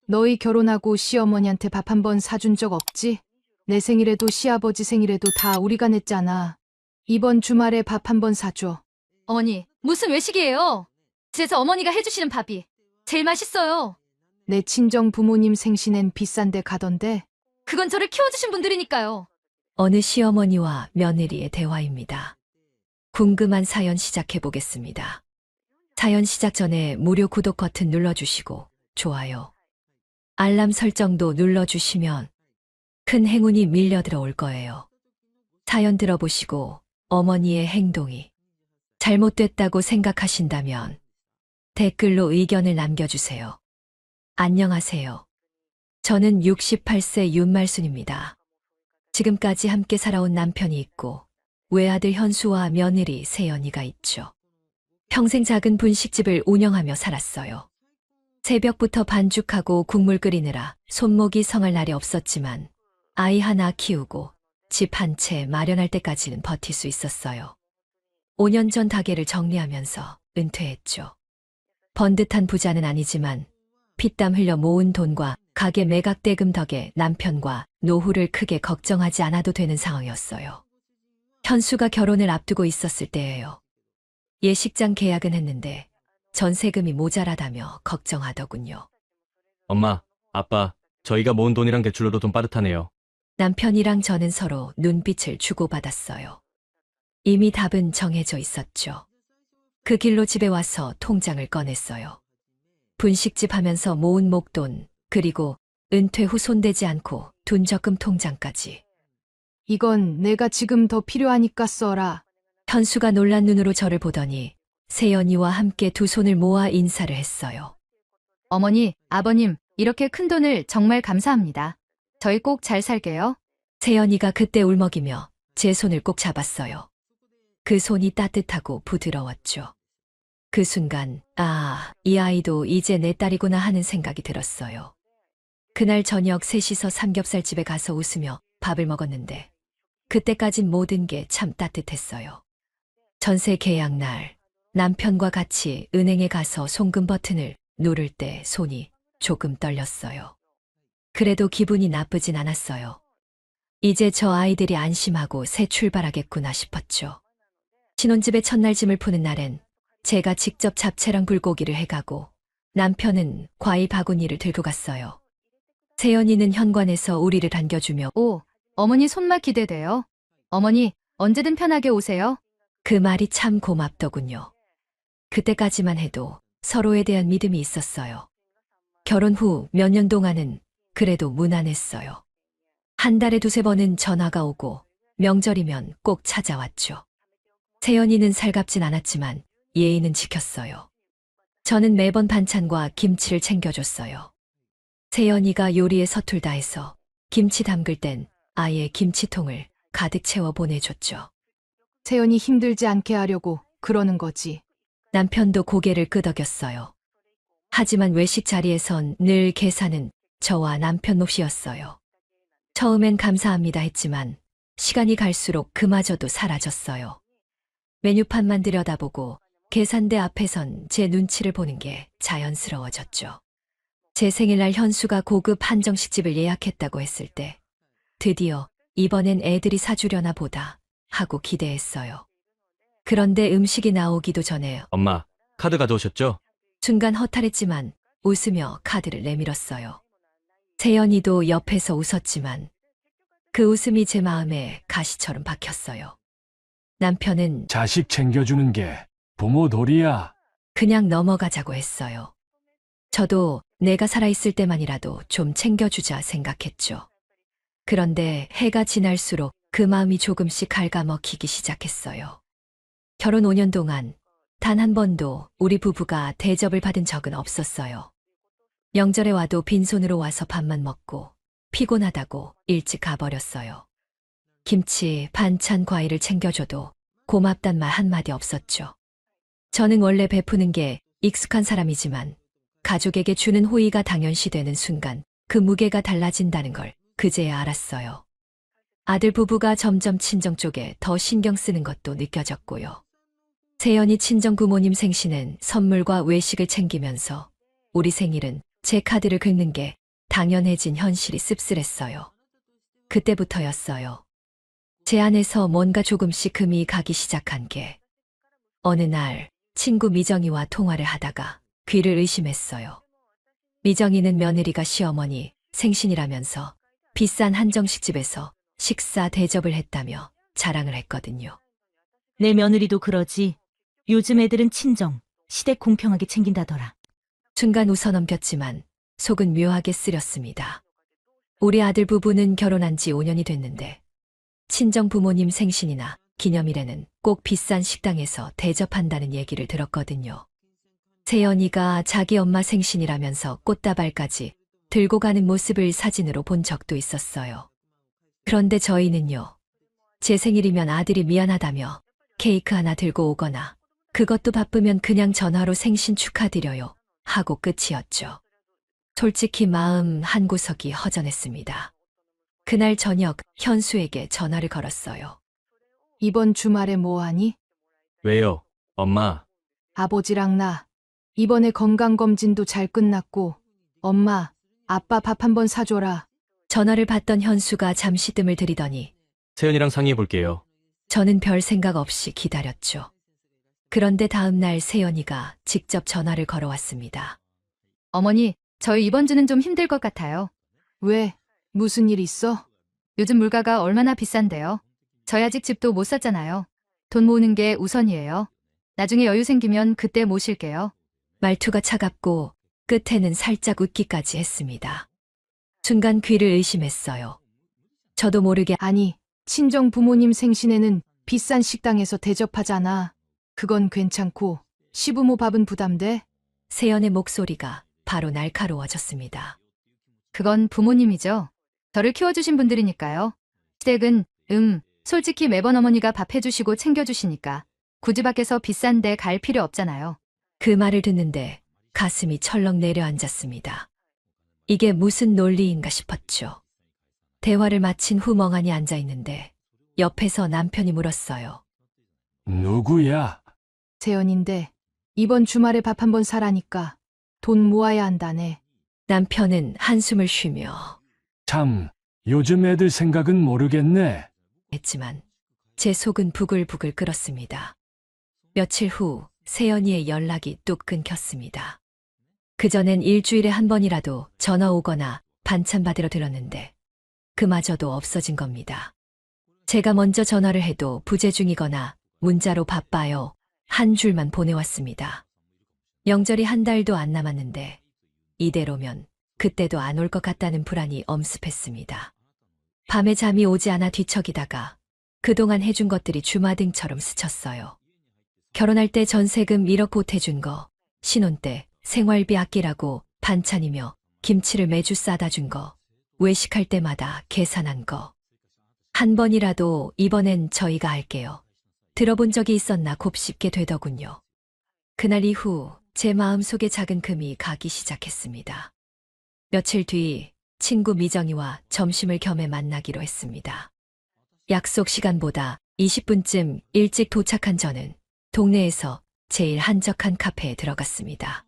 너희 결혼하고 시어머니한테 밥 한 번 사준 적 없지? 내 생일에도 시아버지 생일에도 다 우리가 냈잖아. 이번 주말에 밥 한 번 사줘. 어머니, 무슨 외식이에요? 집에서 어머니가 해주시는 밥이 제일 맛있어요. 내 친정 부모님 생신엔 비싼 데 가던데. 그건 저를 키워주신 분들이니까요. 어느 시어머니와 며느리의 대화입니다. 궁금한 사연 시작해 보겠습니다. 사연 시작 전에 무료 구독 버튼 눌러주시고 좋아요, 알람 설정도 눌러주시면 큰 행운이 밀려 들어올 거예요. 사연 들어보시고 어머니의 행동이 잘못됐다고 생각하신다면 댓글로 의견을 남겨주세요. 안녕하세요. 저는 68세 윤말순입니다. 지금까지 함께 살아온 남편이 있고 외아들 현수와 며느리 세연이가 있죠. 평생 작은 분식집을 운영하며 살았어요. 새벽부터 반죽하고 국물 끓이느라 손목이 성할 날이 없었지만 아이 하나 키우고 집 한 채 마련할 때까지는 버틸 수 있었어요. 5년 전 가게를 정리하면서 은퇴했죠. 번듯한 부자는 아니지만 피땀 흘려 모은 돈과 가게 매각대금 덕에 남편과 노후를 크게 걱정하지 않아도 되는 상황이었어요. 현수가 결혼을 앞두고 있었을 때예요. 예식장 계약은 했는데 전세금이 모자라다며 걱정하더군요. 엄마, 아빠, 저희가 모은 돈이랑 대출로도 좀 빠듯하네요. 남편이랑 저는 서로 눈빛을 주고받았어요. 이미 답은 정해져 있었죠. 그 길로 집에 와서 통장을 꺼냈어요. 분식집 하면서 모은 목돈, 그리고 은퇴 후 손대지 않고 둔 적금 통장까지. 이건 내가 지금 더 필요하니까 써라. 현수가 놀란 눈으로 저를 보더니 세연이와 함께 두 손을 모아 인사를 했어요. 어머니, 아버님, 이렇게 큰 돈을 정말 감사합니다. 저희 꼭 잘 살게요. 세연이가 그때 울먹이며 제 손을 꼭 잡았어요. 그 손이 따뜻하고 부드러웠죠. 그 순간, 이 아이도 이제 내 딸이구나 하는 생각이 들었어요. 그날 저녁 셋이서 삼겹살집에 가서 웃으며 밥을 먹었는데 그때까진 모든 게 참 따뜻했어요. 전세 계약 날 남편과 같이 은행에 가서 송금 버튼을 누를 때 손이 조금 떨렸어요. 그래도 기분이 나쁘진 않았어요. 이제 저 아이들이 안심하고 새 출발하겠구나 싶었죠. 신혼집에 첫날 짐을 푸는 날엔 제가 직접 잡채랑 불고기를 해가고 남편은 과일 바구니를 들고 갔어요. 세연이는 현관에서 우리를 안겨주며 오, 어머니 손맛 기대돼요. 어머니, 언제든 편하게 오세요. 그 말이 참 고맙더군요. 그때까지만 해도 서로에 대한 믿음이 있었어요. 결혼 후 몇 년 동안은 그래도 무난했어요. 한 달에 두세 번은 전화가 오고 명절이면 꼭 찾아왔죠. 세연이는 살갑진 않았지만 예의는 지켰어요. 저는 매번 반찬과 김치를 챙겨줬어요. 세연이가 요리에 서툴다 해서 김치 담글 땐 아예 김치통을 가득 채워 보내줬죠. 세연이 힘들지 않게 하려고 그러는 거지. 남편도 고개를 끄덕였어요. 하지만 외식 자리에선 늘 계산은 저와 남편 몫이었어요. 처음엔 감사합니다 했지만 시간이 갈수록 그마저도 사라졌어요. 메뉴판만 들여다보고 계산대 앞에선 제 눈치를 보는 게 자연스러워졌죠. 제 생일날 현수가 고급 한정식집을 예약했다고 했을 때 드디어 이번엔 애들이 사주려나 보다 하고 기대했어요. 그런데 음식이 나오기도 전에 엄마, 카드 가져오셨죠? 순간 허탈했지만 웃으며 카드를 내밀었어요. 세연이도 옆에서 웃었지만 그 웃음이 제 마음에 가시처럼 박혔어요. 남편은 자식 챙겨주는 게 부모 도리야. 그냥 넘어가자고 했어요. 저도 내가 살아있을 때만이라도 좀 챙겨주자 생각했죠. 그런데 해가 지날수록 그 마음이 조금씩 갉아먹히기 시작했어요. 결혼 5년 동안 단 한 번도 우리 부부가 대접을 받은 적은 없었어요. 명절에 와도 빈손으로 와서 밥만 먹고 피곤하다고 일찍 가버렸어요. 김치, 반찬, 과일을 챙겨줘도 고맙단 말 한마디 없었죠. 저는 원래 베푸는 게 익숙한 사람이지만 가족에게 주는 호의가 당연시되는 순간 그 무게가 달라진다는 걸 그제야 알았어요. 아들 부부가 점점 친정 쪽에 더 신경 쓰는 것도 느껴졌고요. 세연이 친정 부모님 생신은 선물과 외식을 챙기면서 우리 생일은 제 카드를 긁는 게 당연해진 현실이 씁쓸했어요. 그때부터였어요. 제 안에서 뭔가 조금씩 금이 가기 시작한 게 어느 날 친구 미정이와 통화를 하다가 귀를 의심했어요. 미정이는 며느리가 시어머니 생신이라면서 비싼 한정식집에서 식사 대접을 했다며 자랑을 했거든요. 내 며느리도 그러지. 요즘 애들은 친정, 시댁 공평하게 챙긴다더라. 순간 웃어넘겼지만 속은 묘하게 쓰렸습니다. 우리 아들 부부는 결혼한 지 5년이 됐는데 친정 부모님 생신이나 기념일에는 꼭 비싼 식당에서 대접한다는 얘기를 들었거든요. 세연이가 자기 엄마 생신이라면서 꽃다발까지 들고 가는 모습을 사진으로 본 적도 있었어요. 그런데 저희는요, 제 생일이면 아들이 미안하다며 케이크 하나 들고 오거나 그것도 바쁘면 그냥 전화로 생신 축하드려요 하고 끝이었죠. 솔직히 마음 한구석이 허전했습니다. 그날 저녁 현수에게 전화를 걸었어요. 이번 주말에 뭐 하니? 왜요? 엄마, 아버지랑 나. 이번에 건강검진도 잘 끝났고, 엄마, 아빠 밥 한번 사줘라. 전화를 받던 현수가 잠시 뜸을 들이더니 세연이랑 상의해 볼게요. 저는 별 생각 없이 기다렸죠. 그런데 다음 날 세연이가 직접 전화를 걸어왔습니다. 어머니, 저희 이번 주는 좀 힘들 것 같아요. 왜? 무슨 일 있어? 요즘 물가가 얼마나 비싼데요. 저희 아직 집도 못 샀잖아요. 돈 모으는 게 우선이에요. 나중에 여유 생기면 그때 모실게요. 말투가 차갑고 끝에는 살짝 웃기까지 했습니다. 순간 귀를 의심했어요. 저도 모르게 아니, 친정 부모님 생신에는 비싼 식당에서 대접하잖아. 그건 괜찮고, 시부모 밥은 부담돼? 세연의 목소리가 바로 날카로워졌습니다. 그건 부모님이죠. 저를 키워주신 분들이니까요. 시댁은, 솔직히 매번 어머니가 밥 해주시고 챙겨주시니까 굳이 밖에서 비싼 데 갈 필요 없잖아요. 그 말을 듣는데 가슴이 철렁 내려앉았습니다. 이게 무슨 논리인가 싶었죠. 대화를 마친 후 멍하니 앉아있는데 옆에서 남편이 물었어요. 누구야? 세연인데, 이번 주말에 밥 한번 사라니까 돈 모아야 한다네. 남편은 한숨을 쉬며 참, 요즘 애들 생각은 모르겠네. 했지만 제 속은 부글부글 끓었습니다. 며칠 후 세연이의 연락이 뚝 끊겼습니다. 그전엔 일주일에 한 번이라도 전화 오거나 반찬 받으러 들었는데 그마저도 없어진 겁니다. 제가 먼저 전화를 해도 부재 중이거나 문자로 바빠요 한 줄만 보내왔습니다. 명절이 한 달도 안 남았는데 이대로면 그때도 안 올 것 같다는 불안이 엄습했습니다. 밤에 잠이 오지 않아 뒤척이다가 그동안 해준 것들이 주마등처럼 스쳤어요. 결혼할 때 전세금 1억 보태준 거, 신혼 때 생활비 아끼라고 반찬이며 김치를 매주 싸다 준 거, 외식할 때마다 계산한 거. 한 번이라도 이번엔 저희가 할게요. 들어본 적이 있었나 곱씹게 되더군요. 그날 이후 제 마음속에 작은 금이 가기 시작했습니다. 며칠 뒤 친구 미정이와 점심을 겸해 만나기로 했습니다. 약속 시간보다 20분쯤 일찍 도착한 저는 동네에서 제일 한적한 카페에 들어갔습니다.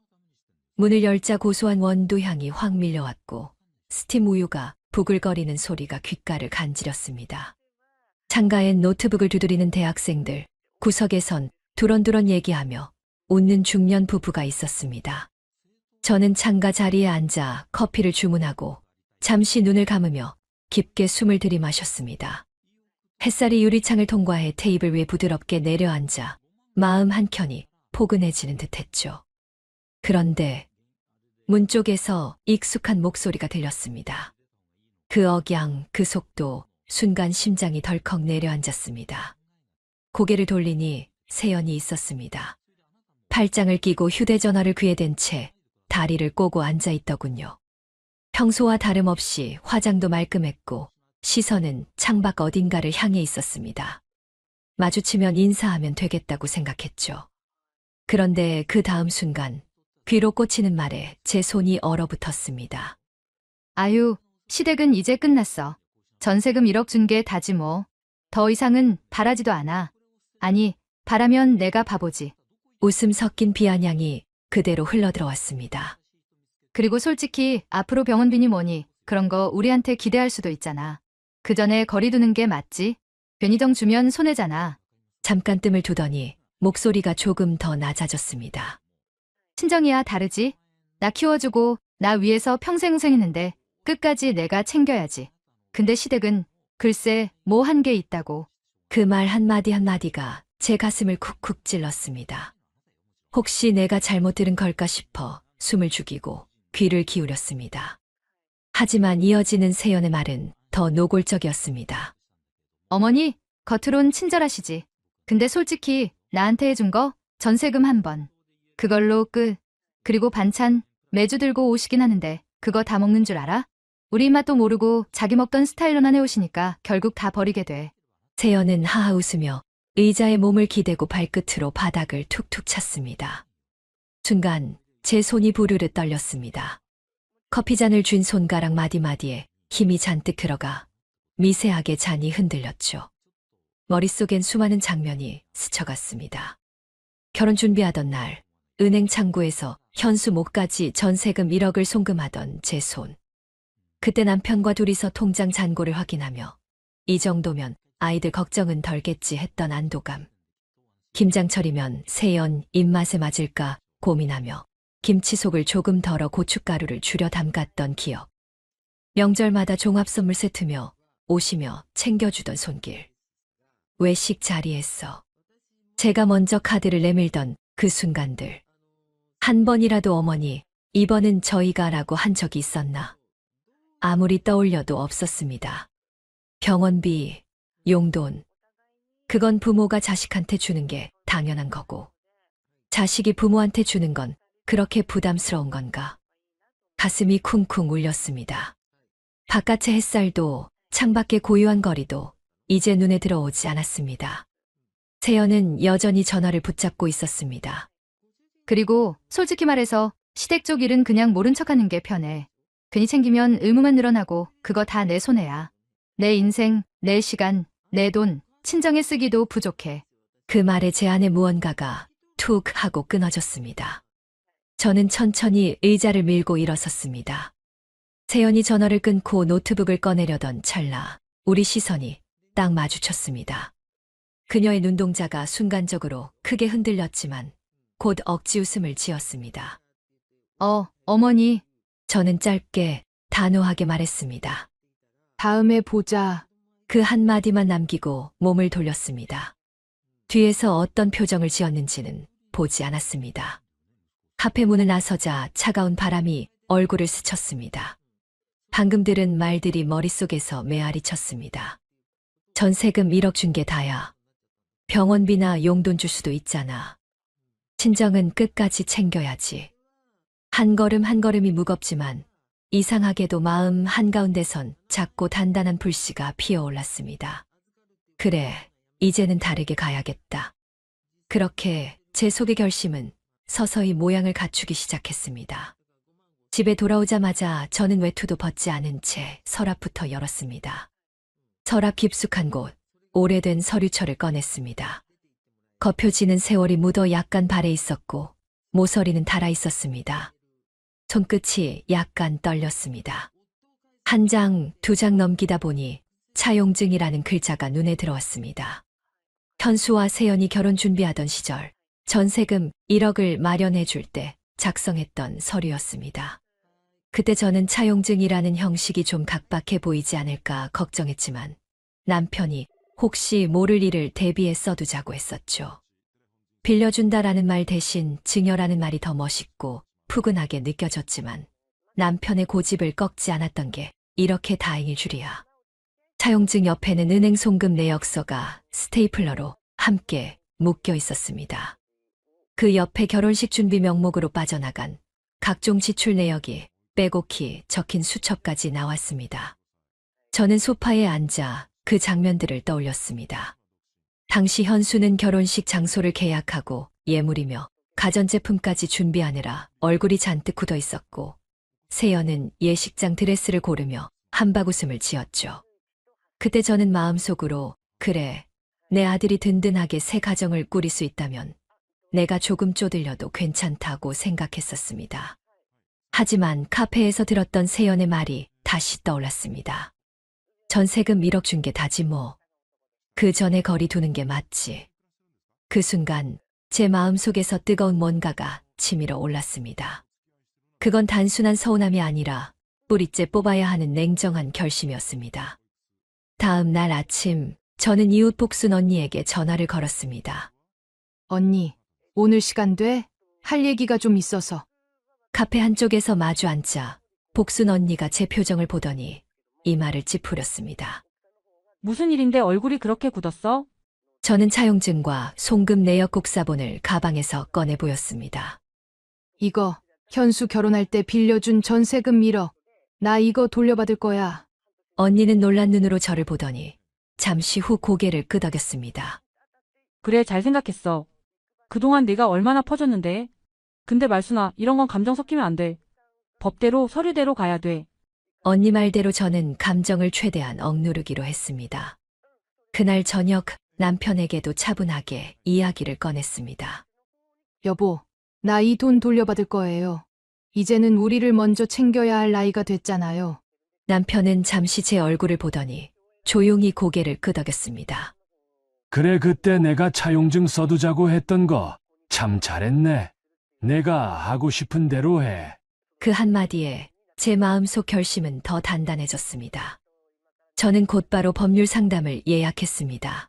문을 열자 고소한 원두 향이 확 밀려왔고 스팀 우유가 부글거리는 소리가 귓가를 간지렸습니다. 창가엔 노트북을 두드리는 대학생들, 구석에선 두런두런 얘기하며 웃는 중년 부부가 있었습니다. 저는 창가 자리에 앉아 커피를 주문하고 잠시 눈을 감으며 깊게 숨을 들이마셨습니다. 햇살이 유리창을 통과해 테이블 위에 부드럽게 내려앉아 마음 한켠이 포근해지는 듯했죠. 그런데 문 쪽에서 익숙한 목소리가 들렸습니다. 그 억양, 그 속도, 순간 심장이 덜컥 내려앉았습니다. 고개를 돌리니 세연이 있었습니다. 팔짱을 끼고 휴대전화를 귀에 댄 채 다리를 꼬고 앉아 있더군요. 평소와 다름없이 화장도 말끔했고 시선은 창밖 어딘가를 향해 있었습니다. 마주치면 인사하면 되겠다고 생각했죠. 그런데 그 다음 순간 귀로 꽂히는 말에 제 손이 얼어붙었습니다. 아유, 시댁은 이제 끝났어. 전세금 1억 준 게 다지 뭐. 더 이상은 바라지도 않아. 아니, 바라면 내가 바보지. 웃음 섞인 비아냥이 그대로 흘러들어왔습니다. 그리고 솔직히 앞으로 병원비니 뭐니 그런 거 우리한테 기대할 수도 있잖아. 그 전에 거리 두는 게 맞지? 괜히정 주면 손해잖아. 잠깐 뜸을 두더니 목소리가 조금 더 낮아졌습니다. 친정이야 다르지? 나 키워주고 나 위해서 평생 고생했는데 끝까지 내가 챙겨야지. 근데 시댁은 글쎄 뭐 한 게 있다고. 그 말 한마디 한마디가 제 가슴을 쿡쿡 찔렀습니다. 혹시 내가 잘못 들은 걸까 싶어 숨을 죽이고 귀를 기울였습니다. 하지만 이어지는 세연의 말은 더 노골적이었습니다. 어머니, 겉으론 친절하시지. 근데 솔직히 나한테 해준 거 전세금 한 번. 그걸로 끝. 그리고 반찬 매주 들고 오시긴 하는데 그거 다 먹는 줄 알아? 우리 입맛도 모르고 자기 먹던 스타일로만 해오시니까 결국 다 버리게 돼. 세연은 하하 웃으며 의자에 몸을 기대고 발끝으로 바닥을 툭툭 찼습니다. 순간 제 손이 부르르 떨렸습니다. 커피잔을 쥔 손가락 마디마디에 힘이 잔뜩 들어가 미세하게 잔이 흔들렸죠. 머릿속엔 수많은 장면이 스쳐갔습니다. 결혼 준비하던 날 은행 창구에서 현수 목까지 전세금 1억을 송금하던 제 손. 그때 남편과 둘이서 통장 잔고를 확인하며 이 정도면 아이들 걱정은 덜겠지 했던 안도감. 김장철이면 세연 입맛에 맞을까 고민하며 김치속을 조금 덜어 고춧가루를 줄여 담갔던 기억. 명절마다 종합선물 세트며 오시며 챙겨주던 손길. 외식 자리에서 제가 먼저 카드를 내밀던 그 순간들. 한 번이라도 어머니, 이번은 저희가 라고 한 적이 있었나? 아무리 떠올려도 없었습니다. 병원비, 용돈. 그건 부모가 자식한테 주는 게 당연한 거고. 자식이 부모한테 주는 건 그렇게 부담스러운 건가? 가슴이 쿵쿵 울렸습니다. 바깥의 햇살도 창밖의 고요한 거리도 이제 눈에 들어오지 않았습니다. 세연은 여전히 전화를 붙잡고 있었습니다. 그리고 솔직히 말해서 시댁 쪽 일은 그냥 모른 척하는 게 편해. 괜히 챙기면 의무만 늘어나고 그거 다 내 손해야. 내 인생, 내 시간, 내 돈, 친정에 쓰기도 부족해. 그 말에 제 안에 무언가가 툭 하고 끊어졌습니다. 저는 천천히 의자를 밀고 일어섰습니다. 세연이 전화를 끊고 노트북을 꺼내려던 찰나 우리 시선이 딱 마주쳤습니다. 그녀의 눈동자가 순간적으로 크게 흔들렸지만 곧 억지 웃음을 지었습니다. 어머니, 저는 짧게 단호하게 말했습니다. 다음에 보자. 그 한마디만 남기고 몸을 돌렸습니다. 뒤에서 어떤 표정을 지었는지는 보지 않았습니다. 카페 문을 나서자 차가운 바람이 얼굴을 스쳤습니다. 방금 들은 말들이 머릿속에서 메아리 쳤습니다. 전세금 1억 준 게 다야. 병원비나 용돈 줄 수도 있잖아. 친정은 끝까지 챙겨야지. 한 걸음 한 걸음이 무겁지만 이상하게도 마음 한가운데선 작고 단단한 불씨가 피어올랐습니다. 그래, 이제는 다르게 가야겠다. 그렇게 제 속의 결심은 서서히 모양을 갖추기 시작했습니다. 집에 돌아오자마자 저는 외투도 벗지 않은 채 서랍부터 열었습니다. 서랍 깊숙한 곳, 오래된 서류철을 꺼냈습니다. 겉표지는 세월이 묻어 약간 발해 있었고 모서리는 닳아 있었습니다. 손끝이 약간 떨렸습니다. 한 장, 두 장 넘기다 보니 차용증이라는 글자가 눈에 들어왔습니다. 현수와 세연이 결혼 준비하던 시절 전세금 1억을 마련해 줄 때 작성했던 서류였습니다. 그때 저는 차용증이라는 형식이 좀 각박해 보이지 않을까 걱정했지만 남편이 혹시 모를 일을 대비해 써두자고 했었죠. 빌려준다라는 말 대신 증여라는 말이 더 멋있고 푸근하게 느껴졌지만 남편의 고집을 꺾지 않았던 게 이렇게 다행일 줄이야. 차용증 옆에는 은행 송금 내역서가 스테이플러로 함께 묶여 있었습니다. 그 옆에 결혼식 준비 명목으로 빠져나간 각종 지출 내역이 빼곡히 적힌 수첩까지 나왔습니다. 저는 소파에 앉아 그 장면들을 떠올렸습니다. 당시 현수는 결혼식 장소를 계약하고 예물이며 가전제품까지 준비하느라 얼굴이 잔뜩 굳어 있었고 세연은 예식장 드레스를 고르며 한박웃음을 지었죠. 그때 저는 마음속으로 그래, 내 아들이 든든하게 새 가정을 꾸릴 수 있다면 내가 조금 쪼들려도 괜찮다고 생각했었습니다. 하지만 카페에서 들었던 세연의 말이 다시 떠올랐습니다. 전세금 1억 준 게 다지 뭐. 그 전에 거리 두는 게 맞지. 그 순간 제 마음속에서 뜨거운 뭔가가 치밀어 올랐습니다. 그건 단순한 서운함이 아니라 뿌리째 뽑아야 하는 냉정한 결심이었습니다. 다음 날 아침 저는 이웃 복순 언니에게 전화를 걸었습니다. 언니, 오늘 시간 돼? 할 얘기가 좀 있어서. 카페 한쪽에서 마주 앉자 복순 언니가 제 표정을 보더니 이마를 찌푸렸습니다. 무슨 일인데 얼굴이 그렇게 굳었어? 저는 차용증과 송금 내역 곡사본을 가방에서 꺼내 보였습니다. 이거 현수 결혼할 때 빌려준 전세금 1억. 나 이거 돌려받을 거야. 언니는 놀란 눈으로 저를 보더니 잠시 후 고개를 끄덕였습니다. 그래, 잘 생각했어. 그동안 네가 얼마나 퍼줬는데. 근데 말순아, 이런 건 감정 섞이면 안 돼. 법대로 서류대로 가야 돼. 언니 말대로 저는 감정을 최대한 억누르기로 했습니다. 그날 저녁 남편에게도 차분하게 이야기를 꺼냈습니다. 여보, 나 이 돈 돌려받을 거예요. 이제는 우리를 먼저 챙겨야 할 나이가 됐잖아요. 남편은 잠시 제 얼굴을 보더니 조용히 고개를 끄덕였습니다. 그래, 그때 내가 차용증 써두자고 했던 거 참 잘했네. 내가 하고 싶은 대로 해. 그 한마디에 제 마음속 결심은 더 단단해졌습니다. 저는 곧바로 법률 상담을 예약했습니다.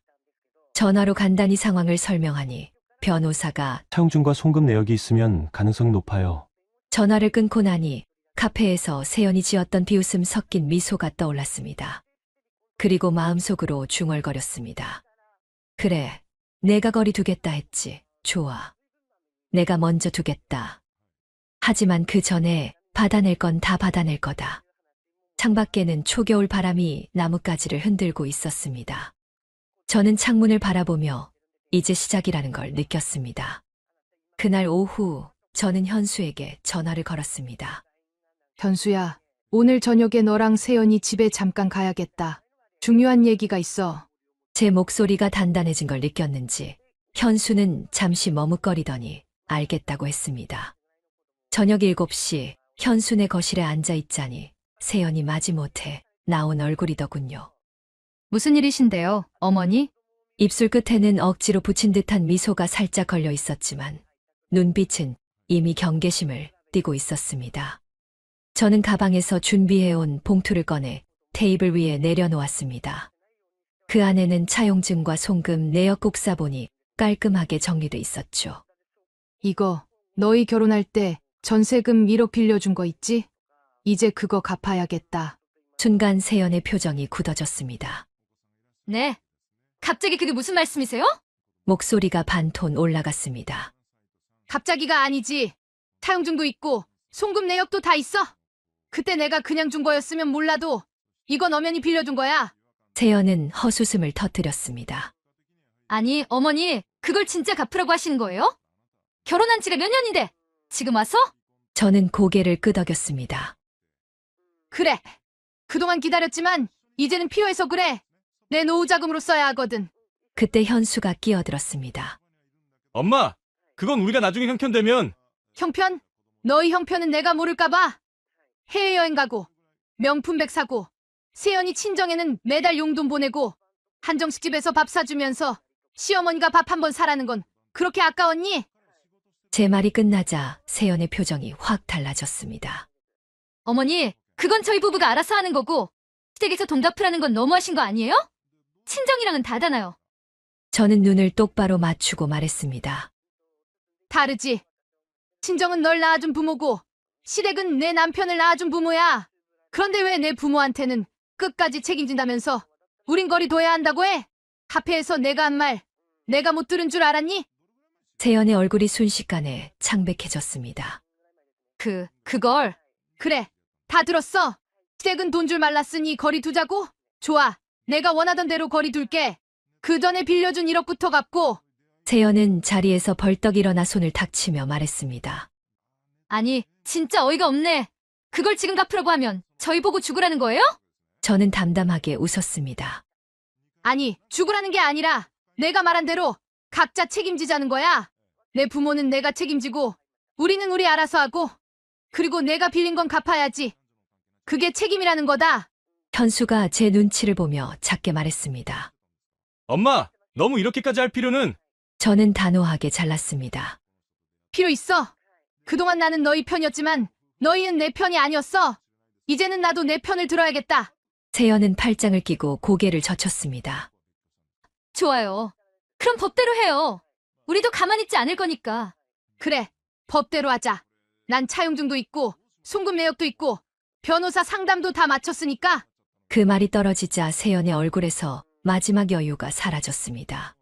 전화로 간단히 상황을 설명하니 변호사가 차용증과 송금 내역이 있으면 가능성이 높아요. 전화를 끊고 나니 카페에서 세연이 지었던 비웃음 섞인 미소가 떠올랐습니다. 그리고 마음속으로 중얼거렸습니다. 그래, 내가 거리 두겠다 했지. 좋아. 내가 먼저 두겠다. 하지만 그 전에 받아낼 건 다 받아낼 거다. 창밖에는 초겨울 바람이 나뭇가지를 흔들고 있었습니다. 저는 창문을 바라보며 이제 시작이라는 걸 느꼈습니다. 그날 오후 저는 현수에게 전화를 걸었습니다. 현수야, 오늘 저녁에 너랑 세연이 집에 잠깐 가야겠다. 중요한 얘기가 있어. 제 목소리가 단단해진 걸 느꼈는지 현수는 잠시 머뭇거리더니 알겠다고 했습니다. 저녁 7시 현수네 거실에 앉아 있자니 세연이 마지못해 나온 얼굴이더군요. 무슨 일이신데요, 어머니? 입술 끝에는 억지로 붙인 듯한 미소가 살짝 걸려 있었지만 눈빛은 이미 경계심을 띠고 있었습니다. 저는 가방에서 준비해온 봉투를 꺼내 테이블 위에 내려놓았습니다. 그 안에는 차용증과 송금 내역 곡사본이 깔끔하게 정리돼 있었죠. 이거 너희 결혼할 때 전세금 1억 빌려준 거 있지? 이제 그거 갚아야겠다. 순간 세연의 표정이 굳어졌습니다. 네. 갑자기 그게 무슨 말씀이세요? 목소리가 반톤 올라갔습니다. 갑자기가 아니지. 차용증도 있고 송금 내역도 다 있어. 그때 내가 그냥 준 거였으면 몰라도 이건 엄연히 빌려준 거야. 세연은 헛웃음을 터뜨렸습니다. 아니, 어머니, 그걸 진짜 갚으라고 하시는 거예요? 결혼한 지가 몇 년인데 지금 와서? 저는 고개를 끄덕였습니다. 그래. 그동안 기다렸지만 이제는 필요해서 그래. 내 노후 자금으로 써야 하거든. 그때 현수가 끼어들었습니다. 엄마! 그건 우리가 나중에 형편되면. 형편? 너희 형편은 내가 모를까봐. 해외여행 가고 명품백 사고 세연이 친정에는 매달 용돈 보내고 한정식 집에서 밥 사주면서 시어머니가 밥 한 번 사라는 건 그렇게 아까웠니? 제 말이 끝나자 세연의 표정이 확 달라졌습니다. 어머니, 그건 저희 부부가 알아서 하는 거고 시댁에서 돈 갚으라는 건 너무하신 거 아니에요? 친정이랑은 다르잖아요. 저는 눈을 똑바로 맞추고 말했습니다. 다르지. 친정은 널 낳아준 부모고 시댁은 내 남편을 낳아준 부모야. 그런데 왜 내 부모한테는 끝까지 책임진다면서 우린 거리 둬야 한다고 해? 카페에서 내가 한 말 내가 못 들은 줄 알았니? 세연의 얼굴이 순식간에 창백해졌습니다. 그걸 그래, 다 들었어. 시댁은 돈 줄 말랐으니 거리 두자고? 좋아, 내가 원하던 대로 거리 둘게. 그 전에 빌려준 1억부터 갚고. 세연은 자리에서 벌떡 일어나 손을 탁 치며 말했습니다. 아니, 진짜 어이가 없네. 그걸 지금 갚으라고 하면 저희 보고 죽으라는 거예요? 저는 담담하게 웃었습니다. 아니, 죽으라는 게 아니라 내가 말한 대로 각자 책임지자는 거야. 내 부모는 내가 책임지고 우리는 우리 알아서 하고 그리고 내가 빌린 건 갚아야지. 그게 책임이라는 거다. 현수가 제 눈치를 보며 작게 말했습니다. 엄마, 너무 이렇게까지 할 필요는. 저는 단호하게 잘랐습니다. 필요 있어. 그동안 나는 너희 편이었지만 너희는 내 편이 아니었어. 이제는 나도 내 편을 들어야겠다. 세연은 팔짱을 끼고 고개를 젖혔습니다. 좋아요. 그럼 법대로 해요. 우리도 가만히 있지 않을 거니까. 그래, 법대로 하자. 난 차용증도 있고 송금 내역도 있고 변호사 상담도 다 마쳤으니까. 그 말이 떨어지자 세연의 얼굴에서 마지막 여유가 사라졌습니다.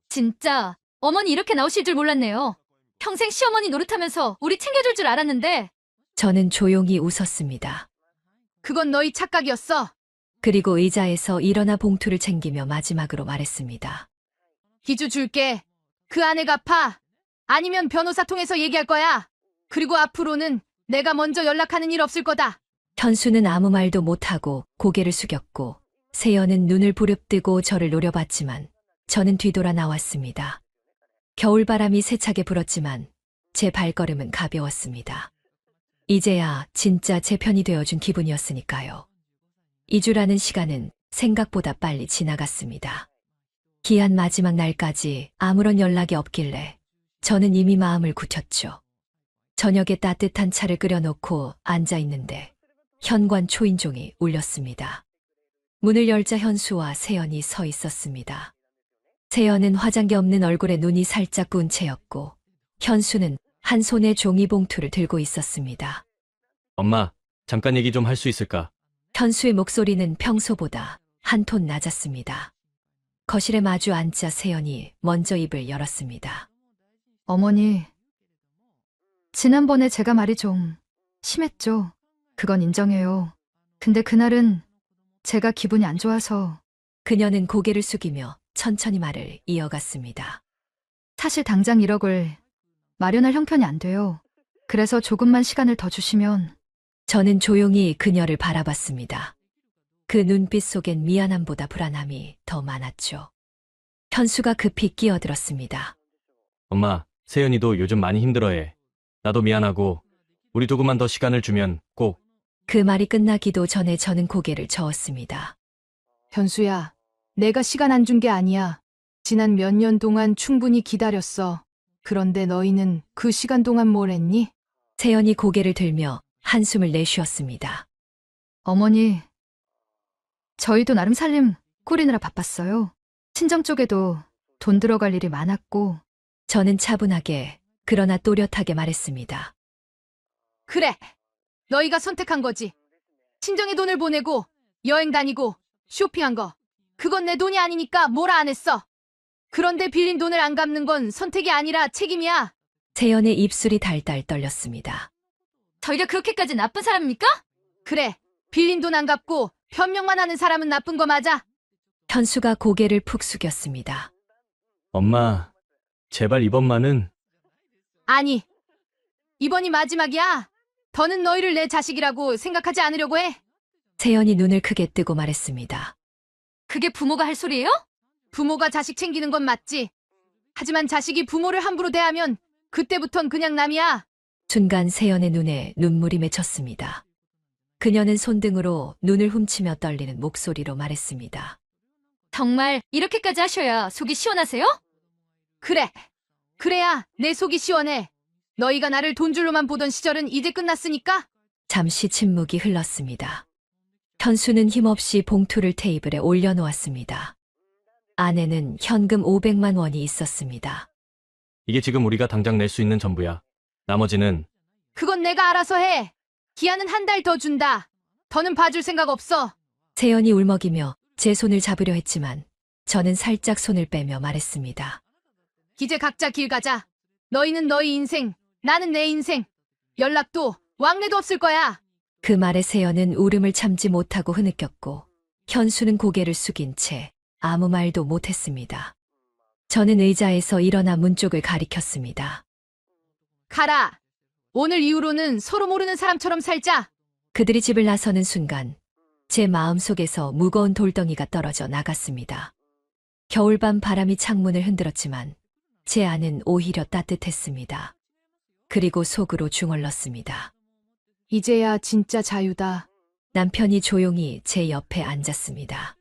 진짜 어머니 이렇게 나오실 줄 몰랐네요. 평생 시어머니 노릇하면서 우리 챙겨줄 줄 알았는데. 저는 조용히 웃었습니다. 그건 너희 착각이었어. 그리고 의자에서 일어나 봉투를 챙기며 마지막으로 말했습니다. 기주 줄게. 그 안에 갚아. 아니면 변호사 통해서 얘기할 거야. 그리고 앞으로는 내가 먼저 연락하는 일 없을 거다. 현수는 아무 말도 못하고 고개를 숙였고 세연은 눈을 부릅뜨고 저를 노려봤지만 저는 뒤돌아 나왔습니다. 겨울바람이 세차게 불었지만 제 발걸음은 가벼웠습니다. 이제야 진짜 제 편이 되어준 기분이었으니까요. 2주라는 시간은 생각보다 빨리 지나갔습니다. 기한 마지막 날까지 아무런 연락이 없길래 저는 이미 마음을 굳혔죠. 저녁에 따뜻한 차를 끓여놓고 앉아있는데 현관 초인종이 울렸습니다. 문을 열자 현수와 세연이 서 있었습니다. 세연은 화장기 없는 얼굴에 눈이 살짝 부은 채였고 현수는 한 손에 종이봉투를 들고 있었습니다. 엄마, 잠깐 얘기 좀 할 수 있을까? 현수의 목소리는 평소보다 한 톤 낮았습니다. 거실에 마주 앉자 세연이 먼저 입을 열었습니다. 어머니, 지난번에 제가 말이 좀 심했죠. 그건 인정해요. 근데 그날은 제가 기분이 안 좋아서. 그녀는 고개를 숙이며 천천히 말을 이어갔습니다. 사실 당장 1억을 마련할 형편이 안 돼요. 그래서 조금만 시간을 더 주시면. 저는 조용히 그녀를 바라봤습니다. 그 눈빛 속엔 미안함보다 불안함이 더 많았죠. 현수가 급히 끼어들었습니다. 엄마, 세연이도 요즘 많이 힘들어해. 나도 미안하고, 우리 조금만 더 시간을 주면 꼭. 그 말이 끝나기도 전에 저는 고개를 저었습니다. 현수야, 내가 시간 안 준 게 아니야. 지난 몇 년 동안 충분히 기다렸어. 그런데 너희는 그 시간 동안 뭘 했니? 세연이 고개를 들며 한숨을 내쉬었습니다. 어머니, 저희도 나름 살림 꾸리느라 바빴어요. 친정 쪽에도 돈 들어갈 일이 많았고. 저는 차분하게 그러나 또렷하게 말했습니다. 그래, 너희가 선택한 거지. 친정에 돈을 보내고 여행 다니고 쇼핑한 거. 그건 내 돈이 아니니까 뭐라 안 했어. 그런데 빌린 돈을 안 갚는 건 선택이 아니라 책임이야. 세연의 입술이 달달 떨렸습니다. 저희가 그렇게까지 나쁜 사람입니까? 그래, 빌린 돈 안 갚고 변명만 하는 사람은 나쁜 거 맞아. 현수가 고개를 푹 숙였습니다. 엄마, 제발 이번만은. 아니, 이번이 마지막이야. 더는 너희를 내 자식이라고 생각하지 않으려고 해. 세연이 눈을 크게 뜨고 말했습니다. 그게 부모가 할 소리예요? 부모가 자식 챙기는 건 맞지. 하지만 자식이 부모를 함부로 대하면 그때부턴 그냥 남이야. 순간 세연의 눈에 눈물이 맺혔습니다. 그녀는 손등으로 눈을 훔치며 떨리는 목소리로 말했습니다. 정말 이렇게까지 하셔야 속이 시원하세요? 그래. 그래야 내 속이 시원해. 너희가 나를 돈줄로만 보던 시절은 이제 끝났으니까. 잠시 침묵이 흘렀습니다. 현수는 힘없이 봉투를 테이블에 올려놓았습니다. 안에는 현금 500만 원이 있었습니다. 이게 지금 우리가 당장 낼 수 있는 전부야. 나머지는. 그건 내가 알아서 해. 기한은 한 달 더 준다. 더는 봐줄 생각 없어. 세연이 울먹이며 제 손을 잡으려 했지만 저는 살짝 손을 빼며 말했습니다. 이제 각자 길 가자. 너희는 너희 인생, 나는 내 인생. 연락도 왕래도 없을 거야. 그 말에 세연은 울음을 참지 못하고 흐느꼈고 현수는 고개를 숙인 채 아무 말도 못했습니다. 저는 의자에서 일어나 문 쪽을 가리켰습니다. 가라. 오늘 이후로는 서로 모르는 사람처럼 살자. 그들이 집을 나서는 순간 제 마음속에서 무거운 돌덩이가 떨어져 나갔습니다. 겨울밤 바람이 창문을 흔들었지만 제 안은 오히려 따뜻했습니다. 그리고 속으로 중얼렀습니다. 이제야 진짜 자유다. 남편이 조용히 제 옆에 앉았습니다.